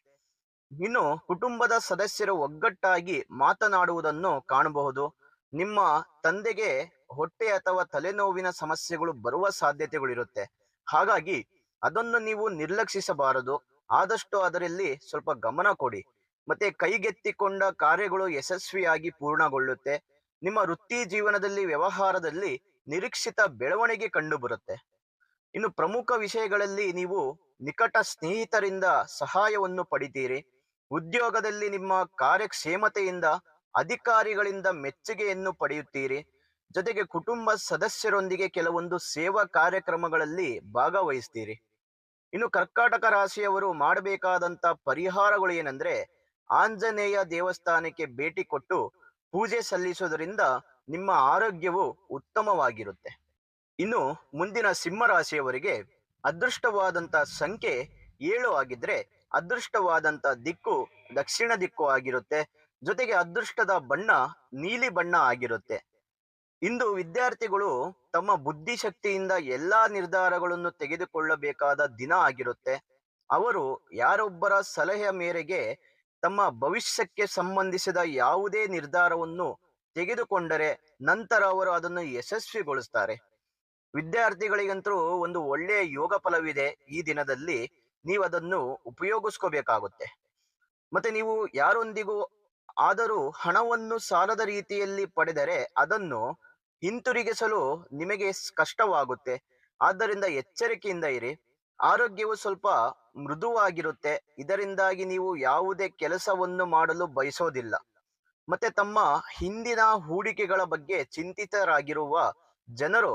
ಇನ್ನು ಕುಟುಂಬದ ಸದಸ್ಯರು ಒಗ್ಗಟ್ಟಾಗಿ ಮಾತನಾಡುವುದನ್ನು ಕಾಣಬಹುದು. ನಿಮ್ಮ ತಂದೆಗೆ ಹೊಟ್ಟೆ ಅಥವಾ ತಲೆನೋವಿನ ಸಮಸ್ಯೆಗಳು ಬರುವ ಸಾಧ್ಯತೆಗಳಿರುತ್ತೆ. ಹಾಗಾಗಿ ಅದನ್ನು ನೀವು ನಿರ್ಲಕ್ಷಿಸಬಾರದು. ಆದಷ್ಟು ಅದರಲ್ಲಿ ಸ್ವಲ್ಪ ಗಮನ ಕೊಡಿ. ಮತ್ತೆ ಕೈಗೆತ್ತಿಕೊಂಡ ಕಾರ್ಯಗಳು ಯಶಸ್ವಿಯಾಗಿ ಪೂರ್ಣಗೊಳ್ಳುತ್ತೆ. ನಿಮ್ಮ ವೃತ್ತಿ ಜೀವನದಲ್ಲಿ ವ್ಯವಹಾರದಲ್ಲಿ ನಿರೀಕ್ಷಿತ ಬೆಳವಣಿಗೆ ಕಂಡುಬರುತ್ತೆ. ಇನ್ನು ಪ್ರಮುಖ ವಿಷಯಗಳಲ್ಲಿ ನೀವು ನಿಕಟ ಸ್ನೇಹಿತರಿಂದ ಸಹಾಯವನ್ನು ಪಡಿತೀರಿ. ಉದ್ಯೋಗದಲ್ಲಿ ನಿಮ್ಮ ಕಾರ್ಯಕ್ಷೇಮತೆಯಿಂದ ಅಧಿಕಾರಿಗಳಿಂದ ಮೆಚ್ಚುಗೆಯನ್ನು ಪಡೆಯುತ್ತೀರಿ. ಜೊತೆಗೆ ಕುಟುಂಬ ಸದಸ್ಯರೊಂದಿಗೆ ಕೆಲವೊಂದು ಸೇವಾ ಕಾರ್ಯಕ್ರಮಗಳಲ್ಲಿ ಭಾಗವಹಿಸ್ತೀರಿ. ಇನ್ನು ಕರ್ಕಾಟಕ ರಾಶಿಯವರು ಮಾಡಬೇಕಾದಂತ ಪರಿಹಾರಗಳು ಏನಂದ್ರೆ, ಆಂಜನೇಯ ದೇವಸ್ಥಾನಕ್ಕೆ ಭೇಟಿ ಕೊಟ್ಟು ಪೂಜೆ ಸಲ್ಲಿಸುವುದರಿಂದ ನಿಮ್ಮ ಆರೋಗ್ಯವು ಉತ್ತಮವಾಗಿರುತ್ತೆ. ಇನ್ನು ಮುಂದಿನ ಸಿಂಹ ರಾಶಿಯವರಿಗೆ ಅದೃಷ್ಟವಾದಂತ ಸಂಖ್ಯೆ 7 ಆಗಿದ್ರೆ ಅದೃಷ್ಟವಾದಂತ ದಿಕ್ಕು ದಕ್ಷಿಣ ದಿಕ್ಕು ಆಗಿರುತ್ತೆ. ಜೊತೆಗೆ ಅದೃಷ್ಟದ ಬಣ್ಣ ನೀಲಿ ಬಣ್ಣ ಆಗಿರುತ್ತೆ. ಇಂದು ವಿದ್ಯಾರ್ಥಿಗಳು ತಮ್ಮ ಬುದ್ಧಿಶಕ್ತಿಯಿಂದ ಎಲ್ಲಾ ನಿರ್ಧಾರಗಳನ್ನು ತೆಗೆದುಕೊಳ್ಳಬೇಕಾದ ದಿನ ಆಗಿರುತ್ತೆ. ಅವರು ಯಾರೊಬ್ಬರ ಸಲಹೆಯ ಮೇರೆಗೆ ತಮ್ಮ ಭವಿಷ್ಯಕ್ಕೆ ಸಂಬಂಧಿಸಿದ ಯಾವುದೇ ನಿರ್ಧಾರವನ್ನು ತೆಗೆದುಕೊಂಡರೆ ನಂತರ ಅವರು ಅದನ್ನು ಯಶಸ್ವಿಗೊಳಿಸ್ತಾರೆ. ವಿದ್ಯಾರ್ಥಿಗಳಿಗಂತೂ ಒಂದು ಒಳ್ಳೆಯ ಯೋಗ ಫಲವಿದೆ. ಈ ದಿನದಲ್ಲಿ ನೀವು ಅದನ್ನು ಉಪಯೋಗಿಸ್ಕೋಬೇಕಾಗುತ್ತೆ. ಮತ್ತೆ ನೀವು ಯಾರೊಂದಿಗೂ ಆದರೂ ಹಣವನ್ನು ಸಾಲದ ರೀತಿಯಲ್ಲಿ ಪಡೆದರೆ ಅದನ್ನು ಹಿಂತಿರುಗಿಸಲು ನಿಮಗೆ ಕಷ್ಟವಾಗುತ್ತೆ. ಆದ್ದರಿಂದ ಎಚ್ಚರಿಕೆಯಿಂದ ಇರಿ. ಆರೋಗ್ಯವು ಸ್ವಲ್ಪ ಮೃದುವಾಗಿರುತ್ತೆ. ಇದರಿಂದಾಗಿ ನೀವು ಯಾವುದೇ ಕೆಲಸವನ್ನು ಮಾಡಲು ಬಯಸೋದಿಲ್ಲ. ಮತ್ತೆ ತಮ್ಮ ಹಿಂದಿನ ಹೂಡಿಕೆಗಳ ಬಗ್ಗೆ ಚಿಂತಿತರಾಗಿರುವ ಜನರು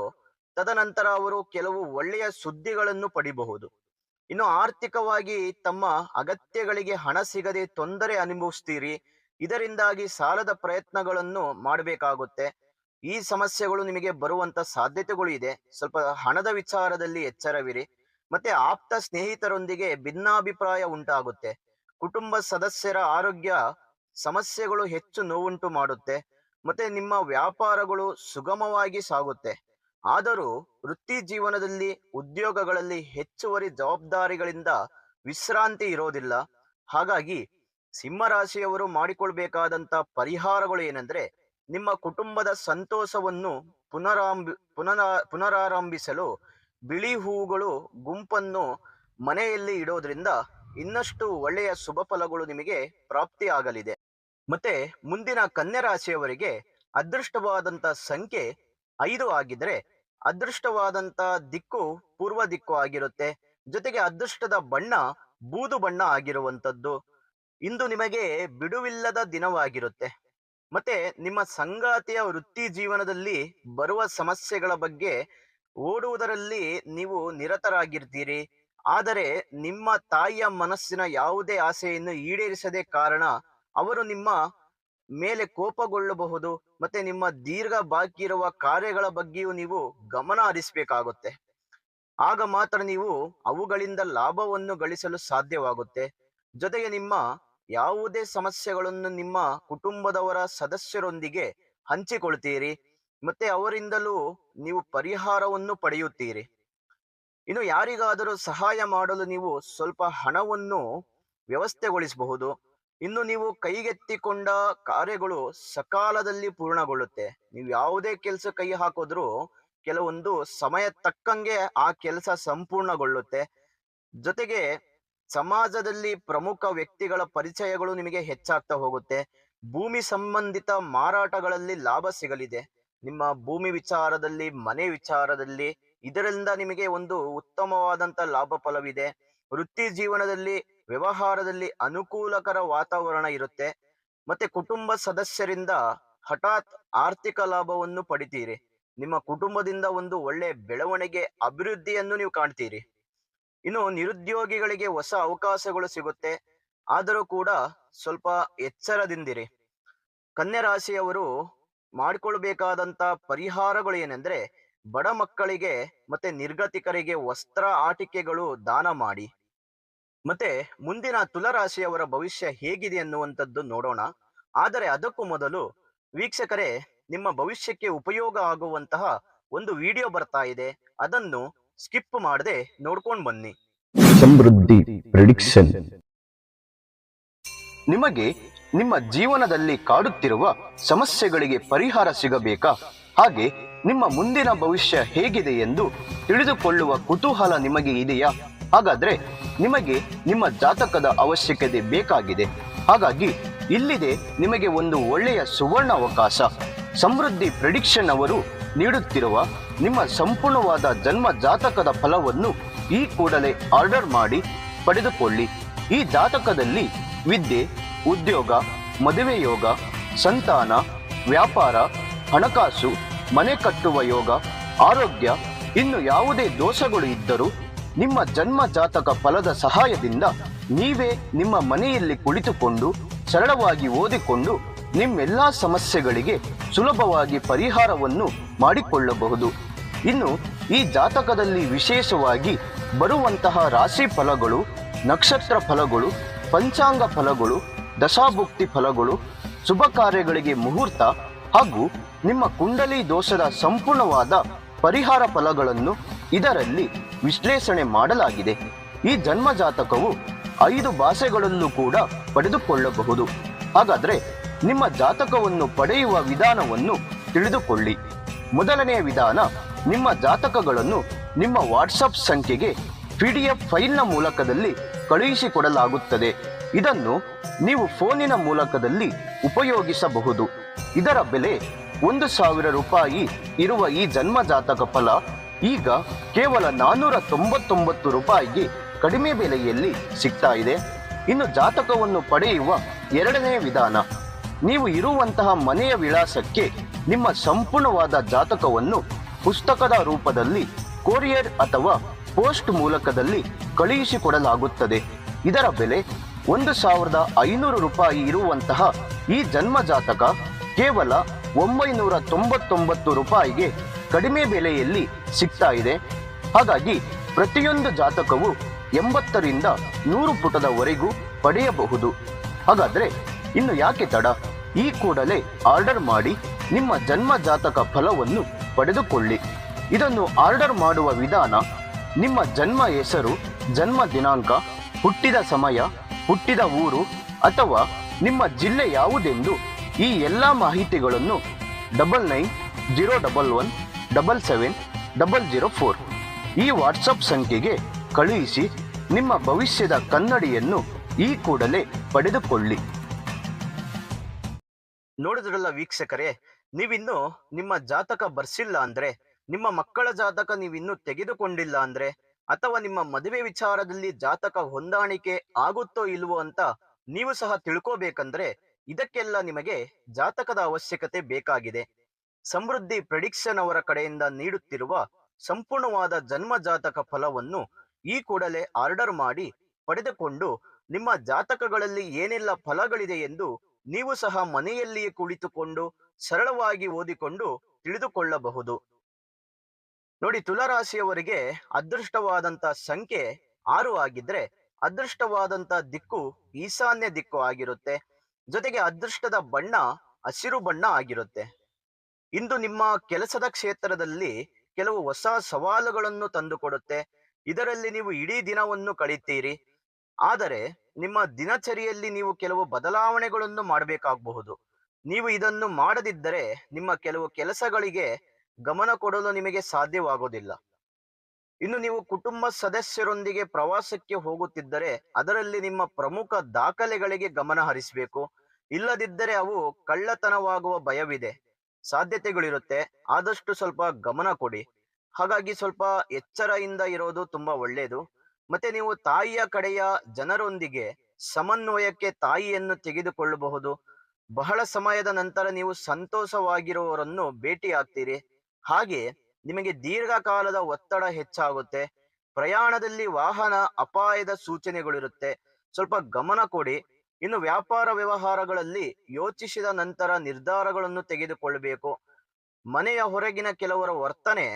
ತದನಂತರ ಅವರು ಕೆಲವು ಒಳ್ಳೆಯ ಸುದ್ದಿಗಳನ್ನು ಪಡಿಬಹುದು. ಇನ್ನು ಆರ್ಥಿಕವಾಗಿ ತಮ್ಮ ಅಗತ್ಯಗಳಿಗೆ ಹಣ ಸಿಗದೆ ತೊಂದರೆ ಅನುಭವಿಸ್ತೀರಿ. ಇದರಿಂದಾಗಿ ಸಾಲದ ಪ್ರಯತ್ನಗಳನ್ನು ಮಾಡಬೇಕಾಗುತ್ತೆ. ಈ ಸಮಸ್ಯೆಗಳು ನಿಮಗೆ ಬರುವಂತ ಸಾಧ್ಯತೆಗಳು ಇದೆ. ಸ್ವಲ್ಪ ಹಣದ ವಿಚಾರದಲ್ಲಿ ಎಚ್ಚರವಿರಿ. ಮತ್ತೆ ಆಪ್ತ ಸ್ನೇಹಿತರೊಂದಿಗೆ ಭಿನ್ನಾಭಿಪ್ರಾಯ ಉಂಟಾಗುತ್ತೆ. ಕುಟುಂಬ ಸದಸ್ಯರ ಆರೋಗ್ಯ ಸಮಸ್ಯೆಗಳು ಹೆಚ್ಚು ನೋವುಂಟು ಮಾಡುತ್ತೆ. ಮತ್ತೆ ನಿಮ್ಮ ವ್ಯಾಪಾರಗಳು ಸುಗಮವಾಗಿ ಸಾಗುತ್ತೆ. ಆದರೂ ವೃತ್ತಿ ಜೀವನದಲ್ಲಿ ಉದ್ಯೋಗಗಳಲ್ಲಿ ಹೆಚ್ಚುವರಿ ಜವಾಬ್ದಾರಿಗಳಿಂದ ವಿಶ್ರಾಂತಿ ಇರೋದಿಲ್ಲ. ಹಾಗಾಗಿ ಸಿಂಹರಾಶಿಯವರು ಮಾಡಿಕೊಳ್ಬೇಕಾದಂತ ಪರಿಹಾರಗಳು ಏನಂದ್ರೆ, ನಿಮ್ಮ ಕುಟುಂಬದ ಸಂತೋಷವನ್ನು ಪುನರಾರಂಭಿಸಲು ಬಿಳಿ ಹೂವುಗಳು ಗುಂಪನ್ನು ಮನೆಯಲ್ಲಿ ಇಡೋದ್ರಿಂದ ಇನ್ನಷ್ಟು ಒಳ್ಳೆಯ ಶುಭ ಫಲಗಳು ನಿಮಗೆ ಪ್ರಾಪ್ತಿಯಾಗಲಿದೆ. ಮತ್ತೆ ಮುಂದಿನ ಕನ್ಯಾ ರಾಶಿಯವರಿಗೆ ಅದೃಷ್ಟವಾದಂತ ಸಂಖ್ಯೆ 5 ಆಗಿದ್ರೆ ಅದೃಷ್ಟವಾದಂತ ದಿಕ್ಕು ಪೂರ್ವ ದಿಕ್ಕು ಆಗಿರುತ್ತೆ. ಜೊತೆಗೆ ಅದೃಷ್ಟದ ಬಣ್ಣ ಬೂದು ಬಣ್ಣ ಆಗಿರುವಂತದ್ದು. ಇಂದು ನಿಮಗೆ ಬಿಡುವಿಲ್ಲದ ದಿನವಾಗಿರುತ್ತೆ. ಮತ್ತೆ ನಿಮ್ಮ ಸಂಗಾತಿಯ ವೃತ್ತಿ ಜೀವನದಲ್ಲಿ ಬರುವ ಸಮಸ್ಯೆಗಳ ಬಗ್ಗೆ ಓಡುವುದರಲ್ಲಿ ನೀವು ನಿರತರಾಗಿರ್ತೀರಿ. ಆದರೆ ನಿಮ್ಮ ತಾಯಿಯ ಮನಸ್ಸಿನ ಯಾವುದೇ ಆಸೆಯನ್ನು ಈಡೇರಿಸದೆ ಕಾರಣ ಅವರು ನಿಮ್ಮ ಮೇಲೆ ಕೋಪಗೊಳ್ಳಬಹುದು. ಮತ್ತೆ ನಿಮ್ಮ ದೀರ್ಘ ಬಾಕಿ ಇರುವ ಕಾರ್ಯಗಳ ಬಗ್ಗೆಯೂ ನೀವು ಗಮನ ಹರಿಸಬೇಕಾಗುತ್ತೆ. ಆಗ ಮಾತ್ರ ನೀವು ಅವುಗಳಿಂದ ಲಾಭವನ್ನು ಗಳಿಸಲು ಸಾಧ್ಯವಾಗುತ್ತೆ. ಜೊತೆಗೆ ನಿಮ್ಮ ಯಾವುದೇ ಸಮಸ್ಯೆಗಳನ್ನು ನಿಮ್ಮ ಕುಟುಂಬದವರ ಸದಸ್ಯರೊಂದಿಗೆ ಹಂಚಿಕೊಳ್ತೀರಿ. ಮತ್ತೆ ಅವರಿಂದಲೂ ನೀವು ಪರಿಹಾರವನ್ನು ಪಡೆಯುತ್ತೀರಿ. ಇನ್ನು ಯಾರಿಗಾದರೂ ಸಹಾಯ ಮಾಡಲು ನೀವು ಸ್ವಲ್ಪ ಹಣವನ್ನು ವ್ಯವಸ್ಥೆಗೊಳಿಸಬಹುದು. ಇನ್ನು ನೀವು ಕೈಗೆತ್ತಿಕೊಂಡ ಕಾರ್ಯಗಳು ಸಕಾಲದಲ್ಲಿ ಪೂರ್ಣಗೊಳ್ಳುತ್ತೆ. ನೀವು ಯಾವುದೇ ಕೆಲಸ ಕೈ ಹಾಕಿದ್ರೂ ಕೆಲವೊಂದು ಸಮಯ ತಕ್ಕಂಗೆ ಆ ಕೆಲಸ ಸಂಪೂರ್ಣಗೊಳ್ಳುತ್ತೆ. ಜೊತೆಗೆ ಸಮಾಜದಲ್ಲಿ ಪ್ರಮುಖ ವ್ಯಕ್ತಿಗಳ ಪರಿಚಯಗಳು ನಿಮಗೆ ಹೆಚ್ಚಾಗ್ತಾ ಹೋಗುತ್ತೆ. ಭೂಮಿ ಸಂಬಂಧಿತ ಮಾರಾಟಗಳಲ್ಲಿ ಲಾಭ ಸಿಗಲಿದೆ. ನಿಮ್ಮ ಭೂಮಿ ವಿಚಾರದಲ್ಲಿ, ಮನೆ ವಿಚಾರದಲ್ಲಿ, ಇದರಿಂದ ನಿಮಗೆ ಒಂದು ಉತ್ತಮವಾದಂತ ಲಾಭ ಫಲವಿದೆ. ವೃತ್ತಿ ಜೀವನದಲ್ಲಿ, ವ್ಯವಹಾರದಲ್ಲಿ ಅನುಕೂಲಕರ ವಾತಾವರಣ ಇರುತ್ತೆ. ಮತ್ತೆ ಕುಟುಂಬ ಸದಸ್ಯರಿಂದ ಹಠಾತ್ ಆರ್ಥಿಕ ಲಾಭವನ್ನು ಪಡಿತೀರಿ. ನಿಮ್ಮ ಕುಟುಂಬದಿಂದ ಒಂದು ಒಳ್ಳೆ ಬೆಳವಣಿಗೆ, ಅಭಿವೃದ್ಧಿಯನ್ನು ನೀವು ಕಾಣ್ತೀರಿ. ಇನ್ನು ನಿರುದ್ಯೋಗಿಗಳಿಗೆ ಹೊಸ ಅವಕಾಶಗಳು ಸಿಗುತ್ತೆ. ಆದರೂ ಕೂಡ ಸ್ವಲ್ಪ ಎಚ್ಚರದಿಂದಿರಿ. ಕನ್ಯಾ ರಾಶಿಯವರು ಮಾಡಿಕೊಳ್ಬೇಕಾದಂತ ಪರಿಹಾರಗಳು ಏನೆಂದ್ರೆ, ಬಡ ಮಕ್ಕಳಿಗೆ ಮತ್ತೆ ನಿರ್ಗತಿಕರಿಗೆ ವಸ್ತ್ರ ಆಟಿಕೆಗಳು ದಾನ ಮಾಡಿ. ಮತ್ತೆ ಮುಂದಿನ ತುಲಾರಾಶಿಯವರ ಭವಿಷ್ಯ ಹೇಗಿದೆ ಅನ್ನುವಂಥದ್ದು ನೋಡೋಣ. ಆದರೆ ಅದಕ್ಕೂ ಮೊದಲು ವೀಕ್ಷಕರೇ, ನಿಮ್ಮ ಭವಿಷ್ಯಕ್ಕೆ ಉಪಯೋಗ ಆಗುವಂತಹ ಒಂದು ವಿಡಿಯೋ ಬರ್ತಾ ಇದೆ. ಅದನ್ನು ಸ್ಕಿಪ್ ಮಾಡದೆ ನೋಡ್ಕೊಂಡು ಬನ್ನಿ.
ಸಮೃದ್ಧಿ ಪ್ರಿಡಿಕ್ಷನ್.
ನಿಮಗೆ ನಿಮ್ಮ ಜೀವನದಲ್ಲಿ ಕಾಡುತ್ತಿರುವ ಸಮಸ್ಯೆಗಳಿಗೆ ಪರಿಹಾರ ಸಿಗಬೇಕಾ? ಹಾಗೆ ನಿಮ್ಮ ಮುಂದಿನ ಭವಿಷ್ಯ ಹೇಗಿದೆ ಎಂದು ತಿಳಿದುಕೊಳ್ಳುವ ಕುತೂಹಲ ನಿಮಗೆ ಇದೆಯಾ? ಹಾಗಾದ್ರೆ ನಿಮಗೆ ನಿಮ್ಮ ಜಾತಕದ ಅವಶ್ಯಕತೆ ಬೇಕಾಗಿದೆ. ಹಾಗಾಗಿ ಇಲ್ಲಿದೆ ನಿಮಗೆ ಒಂದು ಒಳ್ಳೆಯ ಸುವರ್ಣ ಅವಕಾಶ. ಸಮೃದ್ಧಿ ಪ್ರಿಡಿಕ್ಷನ್ ಅವರು ನೀಡುತ್ತಿರುವ ನಿಮ್ಮ ಸಂಪೂರ್ಣವಾದ ಜನ್ಮ ಜಾತಕದ ಫಲವನ್ನು ಈ ಕೂಡಲೇ ಆರ್ಡರ್ ಮಾಡಿ ಪಡೆದುಕೊಳ್ಳಿ. ಈ ಜಾತಕದಲ್ಲಿ ವಿದ್ಯೆ, ಉದ್ಯೋಗ, ಮದುವೆ ಯೋಗ, ಸಂತಾನ, ವ್ಯಾಪಾರ, ಹಣಕಾಸು, ಮನೆ ಕಟ್ಟುವ ಯೋಗ, ಆರೋಗ್ಯ, ಇನ್ನು ಯಾವುದೇ ದೋಷಗಳು ಇದ್ದರೂ ನಿಮ್ಮ ಜನ್ಮ ಜಾತಕ ಫಲದ ಸಹಾಯದಿಂದ ನೀವೇ ನಿಮ್ಮ ಮನೆಯಲ್ಲಿ ಕುಳಿತುಕೊಂಡು ಸರಳವಾಗಿ ಓದಿಕೊಂಡು ನಿಮ್ಮೆಲ್ಲ ಸಮಸ್ಯೆಗಳಿಗೆ ಸುಲಭವಾಗಿ ಪರಿಹಾರವನ್ನು ಮಾಡಿಕೊಳ್ಳಬಹುದು. ಇನ್ನು ಈ ಜಾತಕದಲ್ಲಿ ವಿಶೇಷವಾಗಿ ಬರುವಂತಹ ರಾಶಿ ಫಲಗಳು, ನಕ್ಷತ್ರ ಫಲಗಳು, ಪಂಚಾಂಗ ಫಲಗಳು, ದಶಾಭುಕ್ತಿ ಫಲಗಳು, ಶುಭ ಕಾರ್ಯಗಳಿಗೆ ಮುಹೂರ್ತ ಹಾಗೂ ನಿಮ್ಮ ಕುಂಡಲಿ ದೋಷದ ಸಂಪೂರ್ಣವಾದ ಪರಿಹಾರ ಫಲಗಳನ್ನು ಇದರಲ್ಲಿ ವಿಶ್ಲೇಷಣೆ ಮಾಡಲಾಗಿದೆ. ಈ ಜನ್ಮ ಜಾತಕವು 5 ಭಾಷೆಗಳಲ್ಲೂ ಕೂಡ ಪಡೆದುಕೊಳ್ಳಬಹುದು. ಹಾಗಾದ್ರೆ ನಿಮ್ಮ ಜಾತಕವನ್ನು ಪಡೆಯುವ ವಿಧಾನವನ್ನು ತಿಳಿದುಕೊಳ್ಳಿ. ಮೊದಲನೆಯ ವಿಧಾನ, ನಿಮ್ಮ ಜಾತಕಗಳನ್ನು ನಿಮ್ಮ ವಾಟ್ಸಪ್ ಸಂಖ್ಯೆಗೆ PDF ಫೈಲ್ನ ಮೂಲಕದಲ್ಲಿ ಕಳುಹಿಸಿಕೊಡಲಾಗುತ್ತದೆ. ಇದನ್ನು ನೀವು ಫೋನಿನ ಮೂಲಕದಲ್ಲಿ ಉಪಯೋಗಿಸಬಹುದು. ಇದರ ಬೆಲೆ 1,000 ರೂಪಾಯಿ ಇರುವ ಈ ಜನ್ಮ ಜಾತಕ ಫಲ ಈಗ ಕೇವಲ 499 ರೂಪಾಯಿಗೆ ಕಡಿಮೆ ಬೆಲೆಯಲ್ಲಿ ಸಿಗ್ತಾ ಇದೆ. ಇನ್ನು ಜಾತಕವನ್ನು ಪಡೆಯುವ ಎರಡನೇ ವಿಧಾನ, ನೀವು ಇರುವಂತಹ ಮನೆಯ ವಿಳಾಸಕ್ಕೆ ನಿಮ್ಮ ಸಂಪೂರ್ಣವಾದ ಜಾತಕವನ್ನು ಪುಸ್ತಕದ ರೂಪದಲ್ಲಿ ಕೊರಿಯರ್ ಅಥವಾ ಪೋಸ್ಟ್ ಮೂಲಕದಲ್ಲಿ ಕಳುಹಿಸಿಕೊಡಲಾಗುತ್ತದೆ. ಇದರ ಬೆಲೆ 1,500 ರೂಪಾಯಿ ಇರುವಂತಹ ಈ ಜನ್ಮ ಜಾತಕ ಕೇವಲ 999 ರೂಪಾಯಿಗೆ ಕಡಿಮೆ ಬೆಲೆಯಲ್ಲಿ ಸಿಗ್ತಾ ಇದೆ. ಹಾಗಾಗಿ ಪ್ರತಿಯೊಂದು ಜಾತಕವು 80ರಿಂದ 100 ಪುಟದವರೆಗೂ ಪಡೆಯಬಹುದು. ಹಾಗಾದ್ರೆ ಇನ್ನು ಯಾಕೆ ತಡ? ಈ ಕೂಡಲೇ ಆರ್ಡರ್ ಮಾಡಿ ನಿಮ್ಮ ಜನ್ಮ ಜಾತಕ ಫಲವನ್ನು ಪಡೆದುಕೊಳ್ಳಿ. ಇದನ್ನು ಆರ್ಡರ್ ಮಾಡುವ ವಿಧಾನ, ನಿಮ್ಮ ಜನ್ಮ ಹೆಸರು, ಜನ್ಮ ದಿನಾಂಕ, ಹುಟ್ಟಿದ ಸಮಯ, ಹುಟ್ಟಿದ ಊರು ಅಥವಾ ನಿಮ್ಮ ಜಿಲ್ಲೆ ಯಾವುದೆಂದು ಈ ಎಲ್ಲ ಮಾಹಿತಿಗಳನ್ನು 9901177004 ಈ ವಾಟ್ಸಪ್ ಸಂಖ್ಯೆಗೆ ಕಳುಹಿಸಿ ನಿಮ್ಮ ಭವಿಷ್ಯದ ಕನ್ನಡಿಯನ್ನು ಈ ಕೂಡಲೇ ಪಡೆದುಕೊಳ್ಳಿ. ನೋಡಿದ್ರಲ್ಲ ವೀಕ್ಷಕರೇ, ನೀವಿನ್ನು ನಿಮ್ಮ ಜಾತಕ ಬರ್ಸಿಲ್ಲ ಅಂದ್ರೆ, ನಿಮ್ಮ ಮಕ್ಕಳ ಜಾತಕ ನೀವಿನ್ನೂ ತೆಗೆದುಕೊಂಡಿಲ್ಲ ಅಂದ್ರೆ, ಅಥವಾ ನಿಮ್ಮ ಮದುವೆ ವಿಚಾರದಲ್ಲಿ ಜಾತಕ ಹೊಂದಾಣಿಕೆ ಆಗುತ್ತೋ ಇಲ್ವೋ ಅಂತ ನೀವು ಸಹ ತಿಳ್ಕೋಬೇಕಂದ್ರೆ ಇದಕ್ಕೆಲ್ಲ ನಿಮಗೆ ಜಾತಕದ ಅವಶ್ಯಕತೆ ಬೇಕಾಗಿದೆ. ಸಮೃದ್ಧಿ ಪ್ರೆಡಿಕ್ಷನ್ ಅವರ ಕಡೆಯಿಂದ ನೀಡುತ್ತಿರುವ ಸಂಪೂರ್ಣವಾದ ಜನ್ಮ ಜಾತಕ ಫಲವನ್ನು ಈ ಕೂಡಲೇ ಆರ್ಡರ್ ಮಾಡಿ ಪಡೆದುಕೊಂಡು ನಿಮ್ಮ ಜಾತಕಗಳಲ್ಲಿ ಏನೆಲ್ಲ ಫಲಗಳಿದೆ ಎಂದು ನೀವು ಸಹ ಮನೆಯಲ್ಲಿಯೇ ಕುಳಿತುಕೊಂಡು ಸರಳವಾಗಿ ಓದಿಕೊಂಡು ತಿಳಿದುಕೊಳ್ಳಬಹುದು. ನೋಡಿ, ತುಲಾರಾಶಿಯವರಿಗೆ ಅದೃಷ್ಟವಾದಂತ ಸಂಖ್ಯೆ 6 ಆಗಿದ್ರೆ ಅದೃಷ್ಟವಾದಂತ ದಿಕ್ಕು ಈಶಾನ್ಯ ದಿಕ್ಕು ಆಗಿರುತ್ತೆ. ಜೊತೆಗೆ ಅದೃಷ್ಟದ ಬಣ್ಣ ಹಸಿರು ಬಣ್ಣ ಆಗಿರುತ್ತೆ. ಇಂದು ನಿಮ್ಮ ಕೆಲಸದ ಕ್ಷೇತ್ರದಲ್ಲಿ ಕೆಲವು ಹೊಸ ಸವಾಲುಗಳನ್ನು ತಂದುಕೊಡುತ್ತೆ. ಇದರಲ್ಲಿ ನೀವು ಇಡೀ ದಿನವನ್ನು ಕಳೀತೀರಿ. ಆದರೆ ನಿಮ್ಮ ದಿನಚರಿಯಲ್ಲಿ ನೀವು ಕೆಲವು ಬದಲಾವಣೆಗಳನ್ನು ಮಾಡಬೇಕಾಗಬಹುದು. ನೀವು ಇದನ್ನು ಮಾಡದಿದ್ದರೆ ನಿಮ್ಮ ಕೆಲವು ಕೆಲಸಗಳಿಗೆ ಗಮನ ಕೊಡಲು ನಿಮಗೆ ಸಾಧ್ಯವಾಗೋದಿಲ್ಲ. ಇನ್ನು ನೀವು ಕುಟುಂಬ ಸದಸ್ಯರೊಂದಿಗೆ ಪ್ರವಾಸಕ್ಕೆ ಹೋಗುತ್ತಿದ್ದರೆ ಅದರಲ್ಲಿ ನಿಮ್ಮ ಪ್ರಮುಖ ದಾಖಲೆಗಳಿಗೆ ಗಮನ ಹರಿಸಬೇಕು. ಇಲ್ಲದಿದ್ದರೆ ಅವು ಕಳ್ಳತನವಾಗುವ ಭಯವಿದೆ, ಸಾಧ್ಯತೆಗಳಿರುತ್ತೆ. ಆದಷ್ಟು ಸ್ವಲ್ಪ ಗಮನ ಕೊಡಿ. ಹಾಗಾಗಿ ಸ್ವಲ್ಪ ಎಚ್ಚರದಿಂದ ಇರೋದು ತುಂಬಾ ಒಳ್ಳೆಯದು. ಮತ್ತೆ ನೀವು ತಾಯಿಯ ಕಡೆಯ ಜನರೊಂದಿಗೆ ಸಮನ್ವಯಕ್ಕೆ ತಾಯಿಯನ್ನು ತೆಗೆದುಕೊಳ್ಳಬಹುದು. ಬಹಳ ಸಮಯದ ನಂತರ ನೀವು ಸಂತೋಷವಾಗಿರುವವರನ್ನು ಭೇಟಿ ಆಗ್ತೀರಿ. ಹಾಗೆ ನಿಮಗೆ ದೀರ್ಘಕಾಲದ ಒತ್ತಡ ಹೆಚ್ಚಾಗುತ್ತೆ. ಪ್ರಯಾಣದಲ್ಲಿ ವಾಹನ ಅಪಾಯದ ಸೂಚನೆಗಳಿರುತ್ತೆ, ಸ್ವಲ್ಪ ಗಮನ ಕೊಡಿ. ಇನ್ನು ವ್ಯಾಪಾರ ವ್ಯವಹಾರಗಳಲ್ಲಿ ಯೋಚಿಸಿದ ನಂತರ ನಿರ್ಧಾರಗಳನ್ನು ತೆಗೆದುಕೊಳ್ಳಬೇಕು. ಮನೆಯ ಹೊರಗಿನ ಕೆಲವರ ವರ್ತನೆ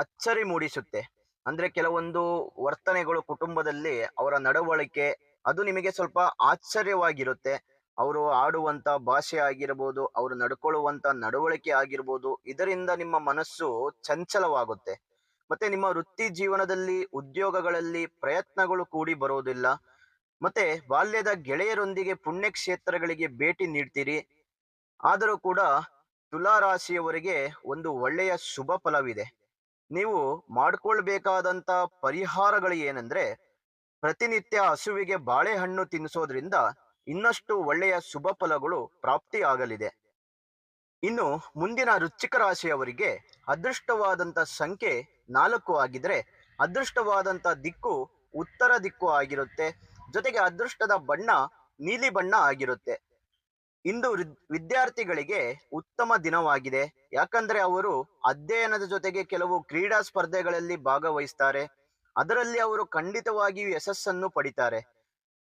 ಅಚ್ಚರಿ ಮೂಡಿಸುತ್ತೆ. ಅಂದ್ರೆ ಕೆಲವೊಂದು ವರ್ತನೆಗಳು ಕುಟುಂಬದಲ್ಲಿ ಅವರ ನಡವಳಿಕೆ ಅದು ನಿಮಗೆ ಸ್ವಲ್ಪ ಆಶ್ಚರ್ಯವಾಗಿರುತ್ತೆ. ಅವರು ಆಡುವಂತ ಭಾಷೆ ಆಗಿರ್ಬೋದು, ಅವರು ನಡ್ಕೊಳ್ಳುವಂತ ನಡವಳಿಕೆ ಆಗಿರ್ಬೋದು, ಇದರಿಂದ ನಿಮ್ಮ ಮನಸ್ಸು ಚಂಚಲವಾಗುತ್ತೆ. ಮತ್ತೆ ನಿಮ್ಮ ವೃತ್ತಿ ಜೀವನದಲ್ಲಿ ಉದ್ಯೋಗಗಳಲ್ಲಿ ಪ್ರಯತ್ನಗಳು ಕೂಡಿ ಬರೋದಿಲ್ಲ. ಮತ್ತೆ ಬಾಲ್ಯದ ಗೆಳೆಯರೊಂದಿಗೆ ಪುಣ್ಯಕ್ಷೇತ್ರಗಳಿಗೆ ಭೇಟಿ ನೀಡ್ತೀರಿ. ಆದರೂ ಕೂಡ ತುಲಾರಾಶಿಯವರಿಗೆ ಒಂದು ಒಳ್ಳೆಯ ಶುಭ ಫಲವಿದೆ. ನೀವು ಮಾಡ್ಕೊಳ್ಬೇಕಾದಂತ ಪರಿಹಾರಗಳು ಏನಂದ್ರೆ, ಪ್ರತಿನಿತ್ಯ ಹಸುವಿಗೆ ಬಾಳೆಹಣ್ಣು ತಿನ್ನಿಸೋದ್ರಿಂದ ಇನ್ನಷ್ಟು ಒಳ್ಳೆಯ ಶುಭ ಫಲಗಳು ಪ್ರಾಪ್ತಿಯಾಗಲಿದೆ. ಇನ್ನು ಮುಂದಿನ ವೃಶ್ಚಿಕ ರಾಶಿಯವರಿಗೆ ಅದೃಷ್ಟವಾದಂತ ಸಂಖ್ಯೆ 4 ಆಗಿದ್ರೆ ಅದೃಷ್ಟವಾದಂತ ದಿಕ್ಕು ಉತ್ತರ ದಿಕ್ಕು ಆಗಿರುತ್ತೆ. ಜೊತೆಗೆ ಅದೃಷ್ಟದ ಬಣ್ಣ ನೀಲಿ ಬಣ್ಣ ಆಗಿರುತ್ತೆ. ಇಂದು ವಿದ್ಯಾರ್ಥಿಗಳಿಗೆ ಉತ್ತಮ ದಿನವಾಗಿದೆ. ಯಾಕಂದ್ರೆ ಅವರು ಅಧ್ಯಯನದ ಜೊತೆಗೆ ಕೆಲವು ಕ್ರೀಡಾ ಸ್ಪರ್ಧೆಗಳಲ್ಲಿ ಭಾಗವಹಿಸ್ತಾರೆ. ಅದರಲ್ಲಿ ಅವರು ಖಂಡಿತವಾಗಿಯೂ ಯಶಸ್ಸನ್ನು ಪಡಿತಾರೆ.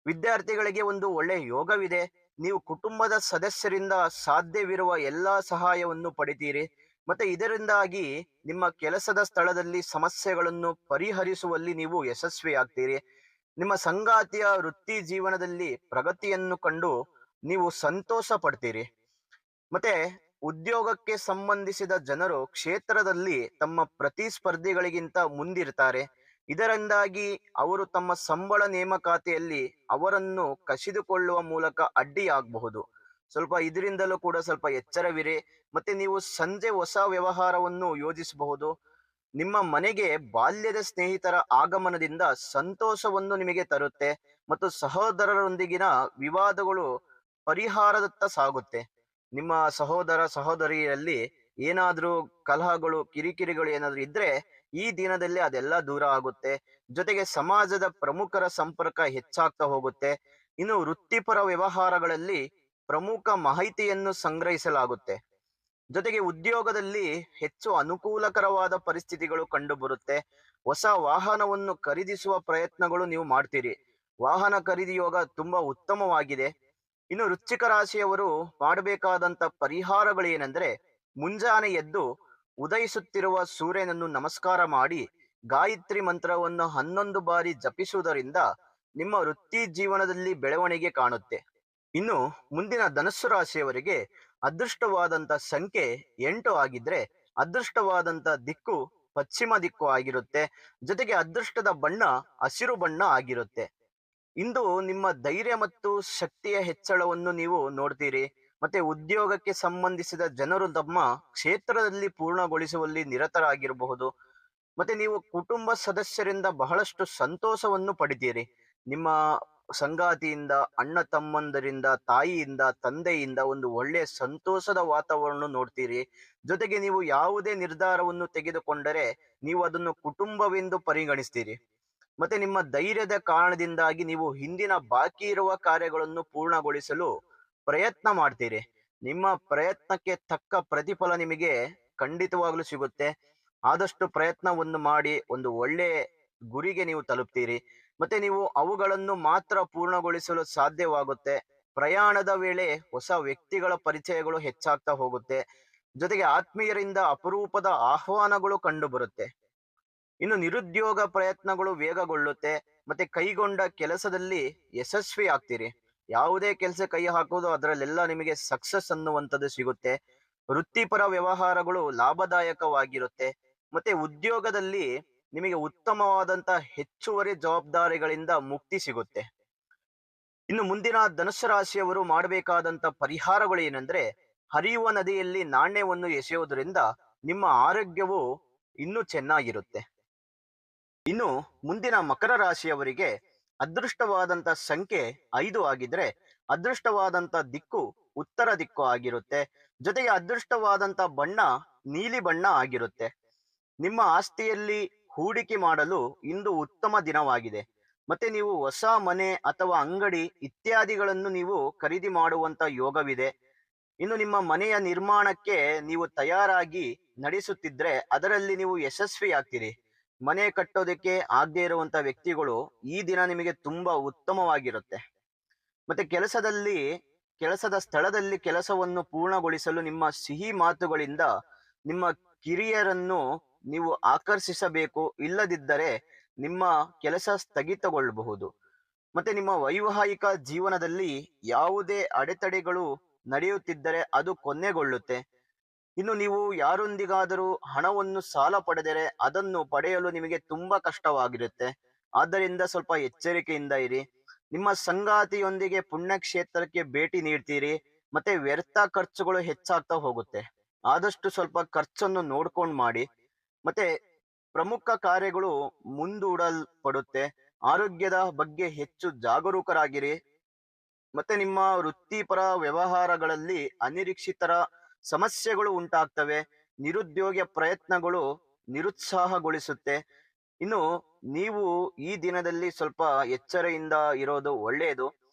ವಿದ್ಯಾರ್ಥಿಗಳಿಗೆ ಒಂದು ಒಳ್ಳೆ ಯೋಗವಿದೆ. ನೀವು ಕುಟುಂಬದ ಸದಸ್ಯರಿಂದ ಸಾಧ್ಯವಿರುವ ಎಲ್ಲಾ ಸಹಾಯವನ್ನು ಪಡಿತೀರಿ. ಮತ್ತೆ ಇದರಿಂದಾಗಿ ನಿಮ್ಮ ಕೆಲಸದ ಸ್ಥಳದಲ್ಲಿ ಸಮಸ್ಯೆಗಳನ್ನು ಪರಿಹರಿಸುವಲ್ಲಿ ನೀವು ಯಶಸ್ವಿಯಾಗ್ತೀರಿ. ನಿಮ್ಮ ಸಂಗಾತಿಯ ವೃತ್ತಿ ಜೀವನದಲ್ಲಿ ಪ್ರಗತಿಯನ್ನು ಕಂಡು ನೀವು ಸಂತೋಷ ಪಡ್ತೀರಿ. ಮತ್ತೆ ಉದ್ಯೋಗಕ್ಕೆ ಸಂಬಂಧಿಸಿದ ಜನರು ಕ್ಷೇತ್ರದಲ್ಲಿ ತಮ್ಮ ಪ್ರತಿಸ್ಪರ್ಧಿಗಳಿಗಿಂತ ಮುಂದಿರ್ತಾರೆ. ಇದರಿಂದಾಗಿ ಅವರು ತಮ್ಮ ಸಂಬಳ ನೇಮಕಾತಿಯಲ್ಲಿ ಅವರನ್ನು ಕಸಿದುಕೊಳ್ಳುವ ಮೂಲಕ ಅಡ್ಡಿಯಾಗಬಹುದು. ಸ್ವಲ್ಪ ಇದರಿಂದಲೂ ಕೂಡ ಸ್ವಲ್ಪ ಎಚ್ಚರವಿರಿ. ಮತ್ತೆ ನೀವು ಸಂಜೆ ಹೊಸ ವ್ಯವಹಾರವನ್ನು ಯೋಜಿಸಬಹುದು. ನಿಮ್ಮ ಮನೆಗೆ ಬಾಲ್ಯದ ಸ್ನೇಹಿತರ ಆಗಮನದಿಂದ ಸಂತೋಷವನ್ನು ನಿಮಗೆ ತರುತ್ತೆ ಮತ್ತು ಸಹೋದರರೊಂದಿಗಿನ ವಿವಾದಗಳು ಪರಿಹಾರದತ್ತ ಸಾಗುತ್ತೆ. ನಿಮ್ಮ ಸಹೋದರ ಸಹೋದರಿಯರಲ್ಲಿ ಏನಾದ್ರೂ ಕಲಹಗಳು ಕಿರಿಕಿರಿಗಳು ಏನಾದ್ರೂ ಇದ್ರೆ ಈ ದಿನದಲ್ಲಿ ಅದೆಲ್ಲ ದೂರ ಆಗುತ್ತೆ. ಜೊತೆಗೆ ಸಮಾಜದ ಪ್ರಮುಖರ ಸಂಪರ್ಕ ಹೆಚ್ಚಾಗ್ತಾ ಹೋಗುತ್ತೆ. ಇನ್ನು ವೃತ್ತಿಪರ ವ್ಯವಹಾರಗಳಲ್ಲಿ ಪ್ರಮುಖ ಮಾಹಿತಿಯನ್ನು ಸಂಗ್ರಹಿಸಲಾಗುತ್ತೆ. ಜೊತೆಗೆ ಉದ್ಯೋಗದಲ್ಲಿ ಹೆಚ್ಚು ಅನುಕೂಲಕರವಾದ ಪರಿಸ್ಥಿತಿಗಳು ಕಂಡುಬರುತ್ತೆ. ಹೊಸ ವಾಹನವನ್ನು ಖರೀದಿಸುವ ಪ್ರಯತ್ನಗಳು ನೀವು ಮಾಡ್ತೀರಿ. ವಾಹನ ಖರೀದಿ ಯೋಗ ತುಂಬಾ ಉತ್ತಮವಾಗಿದೆ. ಇನ್ನು ವೃಶ್ಚಿಕ ರಾಶಿಯವರು ಮಾಡಬೇಕಾದಂತ ಪರಿಹಾರಗಳೇನೆಂದ್ರೆ, ಮುಂಜಾನೆ ಎದ್ದು ಉದಯಿಸುತ್ತಿರುವ ಸೂರ್ಯನನ್ನು ನಮಸ್ಕಾರ ಮಾಡಿ ಗಾಯತ್ರಿ ಮಂತ್ರವನ್ನು 11 ಬಾರಿ ಜಪಿಸುವುದರಿಂದ ನಿಮ್ಮ ವೃತ್ತಿ ಜೀವನದಲ್ಲಿ ಬೆಳವಣಿಗೆ ಕಾಣುತ್ತೆ. ಇನ್ನು ಮುಂದಿನ ಧನುಸ್ಸು ರಾಶಿಯವರಿಗೆ ಅದೃಷ್ಟವಾದಂತ ಸಂಖ್ಯೆ 8 ಆಗಿದ್ರೆ ಅದೃಷ್ಟವಾದಂತ ದಿಕ್ಕು ಪಶ್ಚಿಮ ದಿಕ್ಕು ಆಗಿರುತ್ತೆ. ಜೊತೆಗೆ ಅದೃಷ್ಟದ ಬಣ್ಣ ಹಸಿರು ಬಣ್ಣ ಆಗಿರುತ್ತೆ. ಇಂದು ನಿಮ್ಮ ಧೈರ್ಯ ಮತ್ತು ಶಕ್ತಿಯ ಹೆಚ್ಚಳವನ್ನು ನೀವು ನೋಡ್ತೀರಿ. ಮತ್ತೆ ಉದ್ಯೋಗಕ್ಕೆ ಸಂಬಂಧಿಸಿದ ಜನರು ತಮ್ಮ ಕ್ಷೇತ್ರದಲ್ಲಿ ಪೂರ್ಣಗೊಳಿಸುವಲ್ಲಿ ನಿರತರಾಗಿರಬಹುದು. ಮತ್ತೆ ನೀವು ಕುಟುಂಬ ಸದಸ್ಯರಿಂದ ಬಹಳಷ್ಟು ಸಂತೋಷವನ್ನು ಪಡಿತೀರಿ. ನಿಮ್ಮ ಸಂಗಾತಿಯಿಂದ, ಅಣ್ಣ ತಮ್ಮಂದರಿಂದ, ತಾಯಿಯಿಂದ, ತಂದೆಯಿಂದ ಒಂದು ಒಳ್ಳೆಯ ಸಂತೋಷದ ವಾತಾವರಣ ನೋಡ್ತೀರಿ. ಜೊತೆಗೆ ನೀವು ಯಾವುದೇ ನಿರ್ಧಾರವನ್ನು ತೆಗೆದುಕೊಂಡರೆ ನೀವು ಅದನ್ನು ಕುಟುಂಬವೆಂದು ಪರಿಗಣಿಸ್ತೀರಿ. ಮತ್ತೆ ನಿಮ್ಮ ಧೈರ್ಯದ ಕಾರಣದಿಂದಾಗಿ ನೀವು ಹಿಂದಿನ ಬಾಕಿ ಇರುವ ಕಾರ್ಯಗಳನ್ನು ಪೂರ್ಣಗೊಳಿಸಲು ಪ್ರಯತ್ನ ಮಾಡ್ತೀರಿ. ನಿಮ್ಮ ಪ್ರಯತ್ನಕ್ಕೆ ತಕ್ಕ ಪ್ರತಿಫಲ ನಿಮಗೆ ಖಂಡಿತವಾಗ್ಲೂ ಸಿಗುತ್ತೆ. ಆದಷ್ಟು ಪ್ರಯತ್ನವನ್ನು ಮಾಡಿ ಒಂದು ಒಳ್ಳೆ ಗುರಿಗೆ ನೀವು ತಲುಪ್ತೀರಿ. ಮತ್ತೆ ನೀವು ಅವುಗಳನ್ನು ಮಾತ್ರ ಪೂರ್ಣಗೊಳಿಸಲು ಸಾಧ್ಯವಾಗುತ್ತೆ. ಪ್ರಯಾಣದ ವೇಳೆ ಹೊಸ ವ್ಯಕ್ತಿಗಳ ಪರಿಚಯಗಳು ಹೆಚ್ಚಾಗ್ತಾ ಹೋಗುತ್ತೆ. ಜೊತೆಗೆ ಆತ್ಮೀಯರಿಂದ ಅಪರೂಪದ ಆಹ್ವಾನಗಳು ಕಂಡು ಬರುತ್ತೆ. ಇನ್ನು ನಿರುದ್ಯೋಗ ಪ್ರಯತ್ನಗಳು ವೇಗಗೊಳ್ಳುತ್ತೆ. ಮತ್ತೆ ಕೈಗೊಂಡ ಕೆಲಸದಲ್ಲಿ ಯಶಸ್ವಿ ಆಗ್ತೀರಿ. ಯಾವುದೇ ಕೆಲಸ ಕೈ ಹಾಕೋದು ಅದರಲ್ಲೆಲ್ಲ ನಿಮಗೆ ಸಕ್ಸಸ್ ಅನ್ನುವಂಥದ್ದು ಸಿಗುತ್ತೆ. ವೃತ್ತಿಪರ ವ್ಯವಹಾರಗಳು ಲಾಭದಾಯಕವಾಗಿರುತ್ತೆ. ಮತ್ತೆ ಉದ್ಯೋಗದಲ್ಲಿ ನಿಮಗೆ ಉತ್ತಮವಾದಂತ ಹೆಚ್ಚುವರಿ ಜವಾಬ್ದಾರಿಗಳಿಂದ ಮುಕ್ತಿ ಸಿಗುತ್ತೆ. ಇನ್ನು ಮುಂದಿನ ಧನುಸ್ಸು ರಾಶಿಯವರು ಮಾಡಬೇಕಾದಂತ ಪರಿಹಾರಗಳು ಏನಂದ್ರೆ, ಹರಿಯುವ ನದಿಯಲ್ಲಿ ನಾಣ್ಯವನ್ನು ಎಸೆಯುವುದರಿಂದ ನಿಮ್ಮ ಆರೋಗ್ಯವು ಇನ್ನೂ ಚೆನ್ನಾಗಿರುತ್ತೆ. ಇನ್ನು ಮುಂದಿನ ಮಕರ ರಾಶಿಯವರಿಗೆ ಅದೃಷ್ಟವಾದಂತ ಸಂಖ್ಯೆ 5 ಆಗಿದ್ರೆ ಅದೃಷ್ಟವಾದಂತ ದಿಕ್ಕು ಉತ್ತರ ದಿಕ್ಕು ಆಗಿರುತ್ತೆ. ಜೊತೆಗೆ ಅದೃಷ್ಟವಾದಂತ ಬಣ್ಣ ನೀಲಿ ಬಣ್ಣ ಆಗಿರುತ್ತೆ. ನಿಮ್ಮ ಆಸ್ತಿಯಲ್ಲಿ ಹೂಡಿಕೆ ಮಾಡಲು ಇಂದು ಉತ್ತಮ ದಿನವಾಗಿದೆ. ಮತ್ತೆ ನೀವು ಹೊಸ ಮನೆ ಅಥವಾ ಅಂಗಡಿ ಇತ್ಯಾದಿಗಳನ್ನು ನೀವು ಖರೀದಿ ಮಾಡುವಂತ ಯೋಗವಿದೆ. ಇನ್ನು ನಿಮ್ಮ ಮನೆಯ ನಿರ್ಮಾಣಕ್ಕೆ ನೀವು ತಯಾರಾಗಿ ನಡೆಸುತ್ತಿದ್ರೆ ಅದರಲ್ಲಿ ನೀವು ಯಶಸ್ವಿ ಆಗ್ತೀರಿ. ಮನೆ ಕಟ್ಟೋದಕ್ಕೆ ಆಗದೆ ಇರುವಂತ ವ್ಯಕ್ತಿಗಳು ಈ ದಿನ ನಿಮಗೆ ತುಂಬಾ ಉತ್ತಮವಾಗಿರುತ್ತೆ. ಮತ್ತೆ ಕೆಲಸದ ಸ್ಥಳದಲ್ಲಿ ಕೆಲಸವನ್ನು ಪೂರ್ಣಗೊಳಿಸಲು ನಿಮ್ಮ ಸಿಹಿ ಮಾತುಗಳಿಂದ ನಿಮ್ಮ ಕಿರಿಯರನ್ನು ನೀವು ಆಕರ್ಷಿಸಬೇಕು. ಇಲ್ಲದಿದ್ದರೆ ನಿಮ್ಮ ಕೆಲಸ ಸ್ಥಗಿತಗೊಳ್ಳಬಹುದು. ಮತ್ತೆ ನಿಮ್ಮ ವೈವಾಹಿಕ ಜೀವನದಲ್ಲಿ ಯಾವುದೇ ಅಡೆತಡೆಗಳು ನಡೆಯುತ್ತಿದ್ದರೆ ಅದು ಕೊನೆಗೊಳ್ಳುತ್ತೆ. ಇನ್ನು ನೀವು ಯಾರೊಂದಿಗಾದರೂ ಹಣವನ್ನು ಸಾಲ ಪಡೆದರೆ ಅದನ್ನು ಪಡೆಯಲು ನಿಮಗೆ ತುಂಬಾ ಕಷ್ಟವಾಗಿರುತ್ತೆ. ಆದ್ದರಿಂದ ಸ್ವಲ್ಪ ಎಚ್ಚರಿಕೆಯಿಂದ ಇರಿ. ನಿಮ್ಮ ಸಂಗಾತಿಯೊಂದಿಗೆ ಪುಣ್ಯಕ್ಷೇತ್ರಕ್ಕೆ ಭೇಟಿ ನೀಡ್ತೀರಿ. ಮತ್ತೆ ವ್ಯರ್ಥ ಖರ್ಚುಗಳು ಹೆಚ್ಚಾಗ್ತಾ ಹೋಗುತ್ತೆ. ಆದಷ್ಟು ಸ್ವಲ್ಪ ಖರ್ಚನ್ನು ನೋಡ್ಕೊಂಡು ಮಾಡಿ. ಮತ್ತೆ ಪ್ರಮುಖ ಕಾರ್ಯಗಳು ಮುಂದೂಡಲ್ಪಡುತ್ತೆ. ಆರೋಗ್ಯದ ಬಗ್ಗೆ ಹೆಚ್ಚು ಜಾಗರೂಕರಾಗಿರಿ. ಮತ್ತೆ ನಿಮ್ಮ ವೃತ್ತಿಪರ ವ್ಯವಹಾರಗಳಲ್ಲಿ ಅನಿರೀಕ್ಷಿತರ ಸಮಸ್ಯೆಗಳು ಉಂಟಾಗ್ತವೆ. ನಿರುದ್ಯೋಗ ಪ್ರಯತ್ನಗಳು ನಿರುತ್ಸಾಹಗೊಳಿಸುತ್ತೆ. ಇನ್ನು ನೀವು ಈ ದಿನದಲ್ಲಿ ಸ್ವಲ್ಪ ಎಚ್ಚರಿಕೆಯಿಂದ ಇರೋದು ಒಳ್ಳೆಯದು.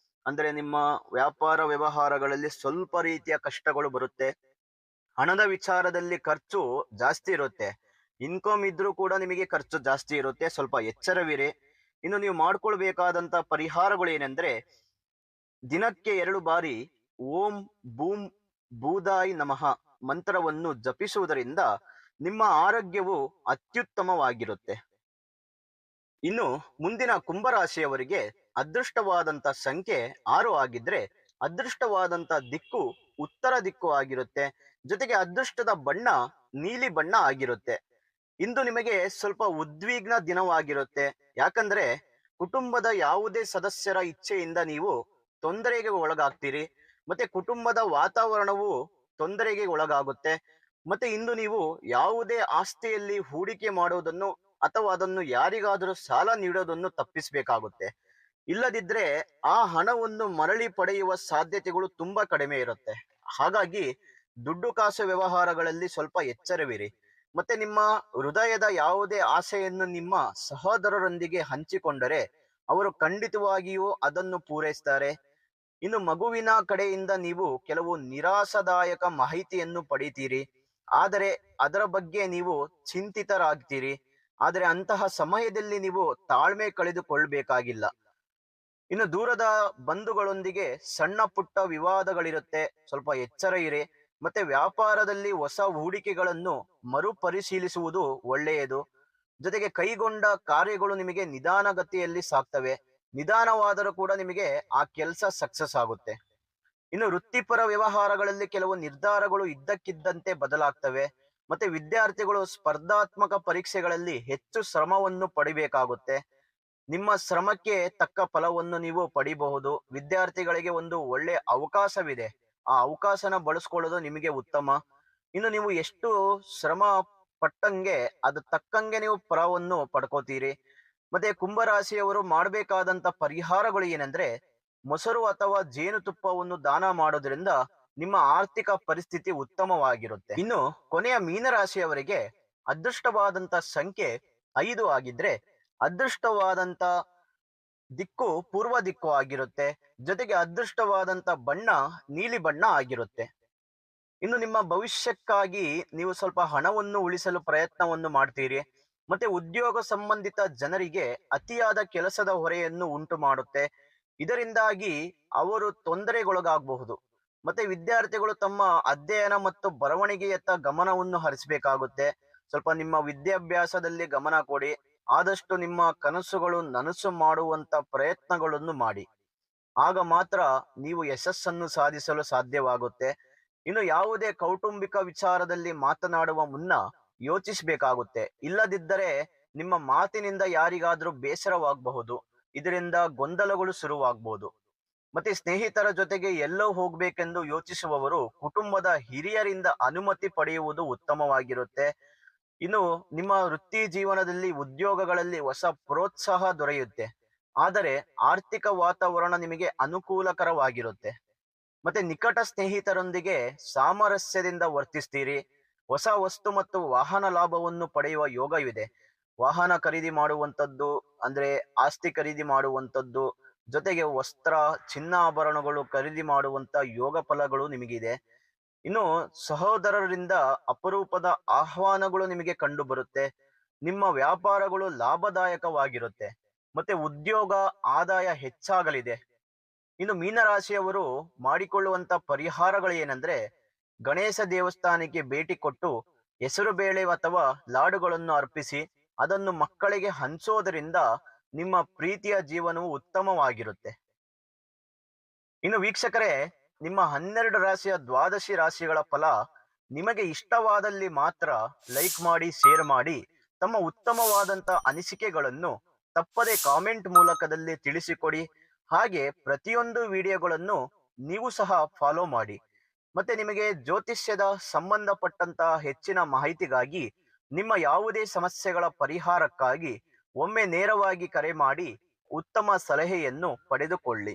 ಅಂದ್ರೆ ನಿಮ್ಮ ವ್ಯಾಪಾರ ವ್ಯವಹಾರಗಳಲ್ಲಿ ಸ್ವಲ್ಪ ರೀತಿಯ ಕಷ್ಟಗಳು ಬರುತ್ತೆ. ಹಣದ ವಿಚಾರದಲ್ಲಿ ಖರ್ಚು ಜಾಸ್ತಿ ಇರುತ್ತೆ. ಇನ್ಕಮ್ ಇದ್ರೂ ಕೂಡ ನಿಮಗೆ ಖರ್ಚು ಜಾಸ್ತಿ ಇರುತ್ತೆ. ಸ್ವಲ್ಪ ಎಚ್ಚರವಿರಿ. ಇನ್ನು ನೀವು ಮಾಡ್ಕೊಳ್ಬೇಕಾದಂತ ಪರಿಹಾರಗಳು ಏನೆಂದ್ರೆ, ದಿನಕ್ಕೆ 2 ಬಾರಿ ಓಂ ಬೂಮ್ ಬೂದಾಯಿ ನಮಃ ಮಂತ್ರವನ್ನು ಜಪಿಸುವುದರಿಂದ ನಿಮ್ಮ ಆರೋಗ್ಯವು ಅತ್ಯುತ್ತಮವಾಗಿರುತ್ತೆ. ಇನ್ನು ಮುಂದಿನ ಕುಂಭರಾಶಿಯವರಿಗೆ ಅದೃಷ್ಟವಾದಂತ ಸಂಖ್ಯೆ 6 ಆಗಿದ್ರೆ ಅದೃಷ್ಟವಾದಂತ ದಿಕ್ಕು ಉತ್ತರ ದಿಕ್ಕು ಆಗಿರುತ್ತೆ. ಜೊತೆಗೆ ಅದೃಷ್ಟದ ಬಣ್ಣ ನೀಲಿ ಬಣ್ಣ ಆಗಿರುತ್ತೆ. ಇಂದು ನಿಮಗೆ ಸ್ವಲ್ಪ ಉದ್ವಿಗ್ನ ದಿನವಾಗಿರುತ್ತೆ. ಯಾಕಂದ್ರೆ ಕುಟುಂಬದ ಯಾವುದೇ ಸದಸ್ಯರ ಇಚ್ಛೆಯಿಂದ ನೀವು ತೊಂದರೆಗೆ ಒಳಗಾಗ್ತೀರಿ. ಮತ್ತೆ ಕುಟುಂಬದ ವಾತಾವರಣವು ತೊಂದರೆಗೆ ಒಳಗಾಗುತ್ತೆ. ಮತ್ತೆ ಇಂದು ನೀವು ಯಾವುದೇ ಆಸ್ತಿಯಲ್ಲಿ ಹೂಡಿಕೆ ಮಾಡುವುದನ್ನು ಅಥವಾ ಅದನ್ನು ಯಾರಿಗಾದರೂ ಸಾಲ ನೀಡೋದನ್ನು ತಪ್ಪಿಸಬೇಕಾಗುತ್ತೆ. ಇಲ್ಲದಿದ್ರೆ ಆ ಹಣವನ್ನು ಮರಳಿ ಪಡೆಯುವ ಸಾಧ್ಯತೆಗಳು ತುಂಬಾ ಕಡಿಮೆ ಇರುತ್ತೆ. ಹಾಗಾಗಿ ದುಡ್ಡು ಕಾಸು ವ್ಯವಹಾರಗಳಲ್ಲಿ ಸ್ವಲ್ಪ ಎಚ್ಚರವಿರಿ. ಮತ್ತೆ ನಿಮ್ಮ ಹೃದಯದ ಯಾವುದೇ ಆಸೆಯನ್ನು ನಿಮ್ಮ ಸಹೋದರರೊಂದಿಗೆ ಹಂಚಿಕೊಂಡರೆ ಅವರು ಖಂಡಿತವಾಗಿಯೂ ಅದನ್ನು ಪೂರೈಸ್ತಾರೆ. ಇನ್ನು ಮಗುವಿನ ಕಡೆಯಿಂದ ನೀವು ಕೆಲವು ನಿರಾಶಾದಾಯಕ ಮಾಹಿತಿಯನ್ನು ಪಡಿತೀರಿ, ಆದರೆ ಅದರ ಬಗ್ಗೆ ನೀವು ಚಿಂತಿತರಾಗ್ತೀರಿ. ಆದರೆ ಅಂತಹ ಸಮಯದಲ್ಲಿ ನೀವು ತಾಳ್ಮೆ ಕಳೆದುಕೊಳ್ಬೇಕಾಗಿಲ್ಲ. ಇನ್ನು ದೂರದ ಬಂಧುಗಳೊಂದಿಗೆ ಸಣ್ಣ ಪುಟ್ಟ ವಿವಾದಗಳಿರುತ್ತೆ, ಸ್ವಲ್ಪ ಎಚ್ಚರ ಇರಿ. ಮತ್ತೆ ವ್ಯಾಪಾರದಲ್ಲಿ ಹೊಸ ಹೂಡಿಕೆಗಳನ್ನು ಮರುಪರಿಶೀಲಿಸುವುದು ಒಳ್ಳೆಯದು. ಜೊತೆಗೆ ಕೈಗೊಂಡ ಕಾರ್ಯಗಳು ನಿಮಗೆ ನಿಧಾನಗತಿಯಲ್ಲಿ ಸಾಗ್ತವೆ. ನಿಧಾನವಾದರೂ ಕೂಡ ನಿಮಗೆ ಆ ಕೆಲಸ ಸಕ್ಸಸ್ ಆಗುತ್ತೆ. ಇನ್ನು ವೃತ್ತಿಪರ ವ್ಯವಹಾರಗಳಲ್ಲಿ ಕೆಲವು ನಿರ್ಧಾರಗಳು ಇದ್ದಕ್ಕಿದ್ದಂತೆ ಬದಲಾಗ್ತವೆ. ಮತ್ತೆ ವಿದ್ಯಾರ್ಥಿಗಳು ಸ್ಪರ್ಧಾತ್ಮಕ ಪರೀಕ್ಷೆಗಳಲ್ಲಿ ಹೆಚ್ಚು ಶ್ರಮವನ್ನು ಪಡಿಬೇಕಾಗುತ್ತೆ. ನಿಮ್ಮ ಶ್ರಮಕ್ಕೆ ತಕ್ಕ ಫಲವನ್ನು ನೀವು ಪಡಿಬಹುದು. ವಿದ್ಯಾರ್ಥಿಗಳಿಗೆ ಒಂದು ಒಳ್ಳೆ ಅವಕಾಶವಿದೆ, ಆ ಅವಕಾಶನ ಬಳಸ್ಕೊಳ್ಳೋದು ನಿಮಗೆ ಉತ್ತಮ. ಇನ್ನು ನೀವು ಎಷ್ಟು ಶ್ರಮ ಪಟ್ಟಂಗೆ ಅದು ತಕ್ಕಂಗೆ ನೀವು ಫಲವನ್ನು ಪಡ್ಕೋತೀರಿ. ಮತ್ತೆ ಕುಂಭರಾಶಿಯವರು ಮಾಡಬೇಕಾದಂತ ಪರಿಹಾರಗಳು ಏನಂದ್ರೆ, ಮೊಸರು ಅಥವಾ ಜೇನುತುಪ್ಪವನ್ನು ದಾನ ಮಾಡೋದ್ರಿಂದ ನಿಮ್ಮ ಆರ್ಥಿಕ ಪರಿಸ್ಥಿತಿ ಉತ್ತಮವಾಗಿರುತ್ತೆ. ಇನ್ನು ಕೊನೆಯ ಮೀನರಾಶಿಯವರಿಗೆ ಅದೃಷ್ಟವಾದಂತ ಸಂಖ್ಯೆ 5 ಆಗಿದ್ರೆ ಅದೃಷ್ಟವಾದಂತ ದಿಕ್ಕು ಪೂರ್ವ ದಿಕ್ಕು ಆಗಿರುತ್ತೆ. ಜೊತೆಗೆ ಅದೃಷ್ಟವಾದಂತ ಬಣ್ಣ ನೀಲಿ ಬಣ್ಣ ಆಗಿರುತ್ತೆ. ಇನ್ನು ನಿಮ್ಮ ಭವಿಷ್ಯಕ್ಕಾಗಿ ನೀವು ಸ್ವಲ್ಪ ಹಣವನ್ನು ಉಳಿಸಲು ಪ್ರಯತ್ನವನ್ನು ಮಾಡ್ತೀರಿ. ಮತ್ತೆ ಉದ್ಯೋಗ ಸಂಬಂಧಿತ ಜನರಿಗೆ ಅತಿಯಾದ ಕೆಲಸದ ಹೊರೆಯನ್ನು ಉಂಟು ಮಾಡುತ್ತೆ. ಇದರಿಂದಾಗಿ ಅವರು ತೊಂದರೆಗೊಳಗಾಗಬಹುದು. ಮತ್ತೆ ವಿದ್ಯಾರ್ಥಿಗಳು ತಮ್ಮ ಅಧ್ಯಯನ ಮತ್ತು ಬರವಣಿಗೆಯತ್ತ ಗಮನವನ್ನು ಹರಿಸಬೇಕಾಗುತ್ತೆ. ಸ್ವಲ್ಪ ನಿಮ್ಮ ವಿದ್ಯಾಭ್ಯಾಸದಲ್ಲಿ ಗಮನ ಕೊಡಿ. ಆದಷ್ಟು ನಿಮ್ಮ ಕನಸುಗಳು ನನಸು ಮಾಡುವಂತ ಪ್ರಯತ್ನಗಳನ್ನು ಮಾಡಿ. ಆಗ ಮಾತ್ರ ನೀವು ಯಶಸ್ಸನ್ನು ಸಾಧಿಸಲು ಸಾಧ್ಯವಾಗುತ್ತೆ. ಇನ್ನು ಯಾವುದೇ ಕೌಟುಂಬಿಕ ವಿಚಾರದಲ್ಲಿ ಮಾತನಾಡುವ ಮುನ್ನ ಯೋಚಿಸಬೇಕಾಗುತ್ತೆ. ಇಲ್ಲದಿದ್ದರೆ ನಿಮ್ಮ ಮಾತಿನಿಂದ ಯಾರಿಗಾದ್ರೂ ಬೇಸರವಾಗಬಹುದು. ಇದರಿಂದ ಗೊಂದಲಗಳು ಶುರುವಾಗಬಹುದು. ಮತ್ತೆ ಸ್ನೇಹಿತರ ಜೊತೆಗೆ ಎಲ್ಲೋ ಹೋಗ್ಬೇಕೆಂದು ಯೋಚಿಸುವವರು ಕುಟುಂಬದ ಹಿರಿಯರಿಂದ ಅನುಮತಿ ಪಡೆಯುವುದು ಉತ್ತಮವಾಗಿರುತ್ತೆ. ಇನ್ನು ನಿಮ್ಮ ವೃತ್ತಿ ಜೀವನದಲ್ಲಿ ಉದ್ಯೋಗಗಳಲ್ಲಿ ಹೊಸ ಪ್ರೋತ್ಸಾಹ ದೊರೆಯುತ್ತೆ. ಆದರೆ ಆರ್ಥಿಕ ವಾತಾವರಣ ನಿಮಗೆ ಅನುಕೂಲಕರವಾಗಿರುತ್ತೆ. ಮತ್ತೆ ನಿಕಟ ಸ್ನೇಹಿತರೊಂದಿಗೆ ಸಾಮರಸ್ಯದಿಂದ ವರ್ತಿಸ್ತೀರಿ. ಹೊಸ ವಸ್ತು ಮತ್ತು ವಾಹನ ಲಾಭವನ್ನು ಪಡೆಯುವ ಯೋಗವಿದೆ. ವಾಹನ ಖರೀದಿ ಮಾಡುವಂಥದ್ದು, ಅಂದ್ರೆ ಆಸ್ತಿ ಖರೀದಿ ಮಾಡುವಂಥದ್ದು, ಜೊತೆಗೆ ವಸ್ತ್ರ ಚಿನ್ನಾಭರಣಗಳು ಖರೀದಿ ಮಾಡುವಂತ ಯೋಗ ಫಲಗಳು ನಿಮಗಿದೆ. ಇನ್ನು ಸಹೋದರರಿಂದ ಅಪರೂಪದ ಆಹ್ವಾನಗಳು ನಿಮಗೆ ಕಂಡು ಬರುತ್ತೆ. ನಿಮ್ಮ ವ್ಯಾಪಾರಗಳು ಲಾಭದಾಯಕವಾಗಿರುತ್ತೆ. ಮತ್ತೆ ಉದ್ಯೋಗ ಆದಾಯ ಹೆಚ್ಚಾಗಲಿದೆ. ಇನ್ನು ಮೀನರಾಶಿಯವರು ಮಾಡಿಕೊಳ್ಳುವಂತ ಪರಿಹಾರಗಳು ಏನಂದ್ರೆ, ಗಣೇಶ ದೇವಸ್ಥಾನಕ್ಕೆ ಭೇಟಿ ಕೊಟ್ಟು ಹೆಸರು ಬೇಳೆ ಅಥವಾ ಲಾಡುಗಳನ್ನು ಅರ್ಪಿಸಿ ಅದನ್ನು ಮಕ್ಕಳಿಗೆ ಹಂಚೋದರಿಂದ ನಿಮ್ಮ ಪ್ರೀತಿಯ ಜೀವನವು ಉತ್ತಮವಾಗಿರುತ್ತೆ. ಇನ್ನು ವೀಕ್ಷಕರೇ, ನಿಮ್ಮ 12 ರಾಶಿಯ ದ್ವಾದಶಿ ರಾಶಿಗಳ ಫಲ ನಿಮಗೆ ಇಷ್ಟವಾದಲ್ಲಿ ಮಾತ್ರ ಲೈಕ್ ಮಾಡಿ, ಶೇರ್ ಮಾಡಿ. ತಮ್ಮ ಉತ್ತಮವಾದಂತ ಅನಿಸಿಕೆಗಳನ್ನು ತಪ್ಪದೆ ಕಾಮೆಂಟ್ ಮೂಲಕದಲ್ಲಿ ತಿಳಿಸಿಕೊಡಿ. ಹಾಗೆ ಪ್ರತಿಯೊಂದು ವಿಡಿಯೋಗಳನ್ನು ನೀವು ಸಹ ಫಾಲೋ ಮಾಡಿ. ಮತ್ತೆ ನಿಮಗೆ ಜ್ಯೋತಿಷ್ಯದ ಸಂಬಂಧಪಟ್ಟಂತಹ ಹೆಚ್ಚಿನ ಮಾಹಿತಿಗಾಗಿ, ನಿಮ್ಮ ಯಾವುದೇ ಸಮಸ್ಯೆಗಳ ಪರಿಹಾರಕ್ಕಾಗಿ ಒಮ್ಮೆ ನೇರವಾಗಿ ಕರೆ ಮಾಡಿ ಉತ್ತಮ ಸಲಹೆಯನ್ನು ಪಡೆದುಕೊಳ್ಳಿ.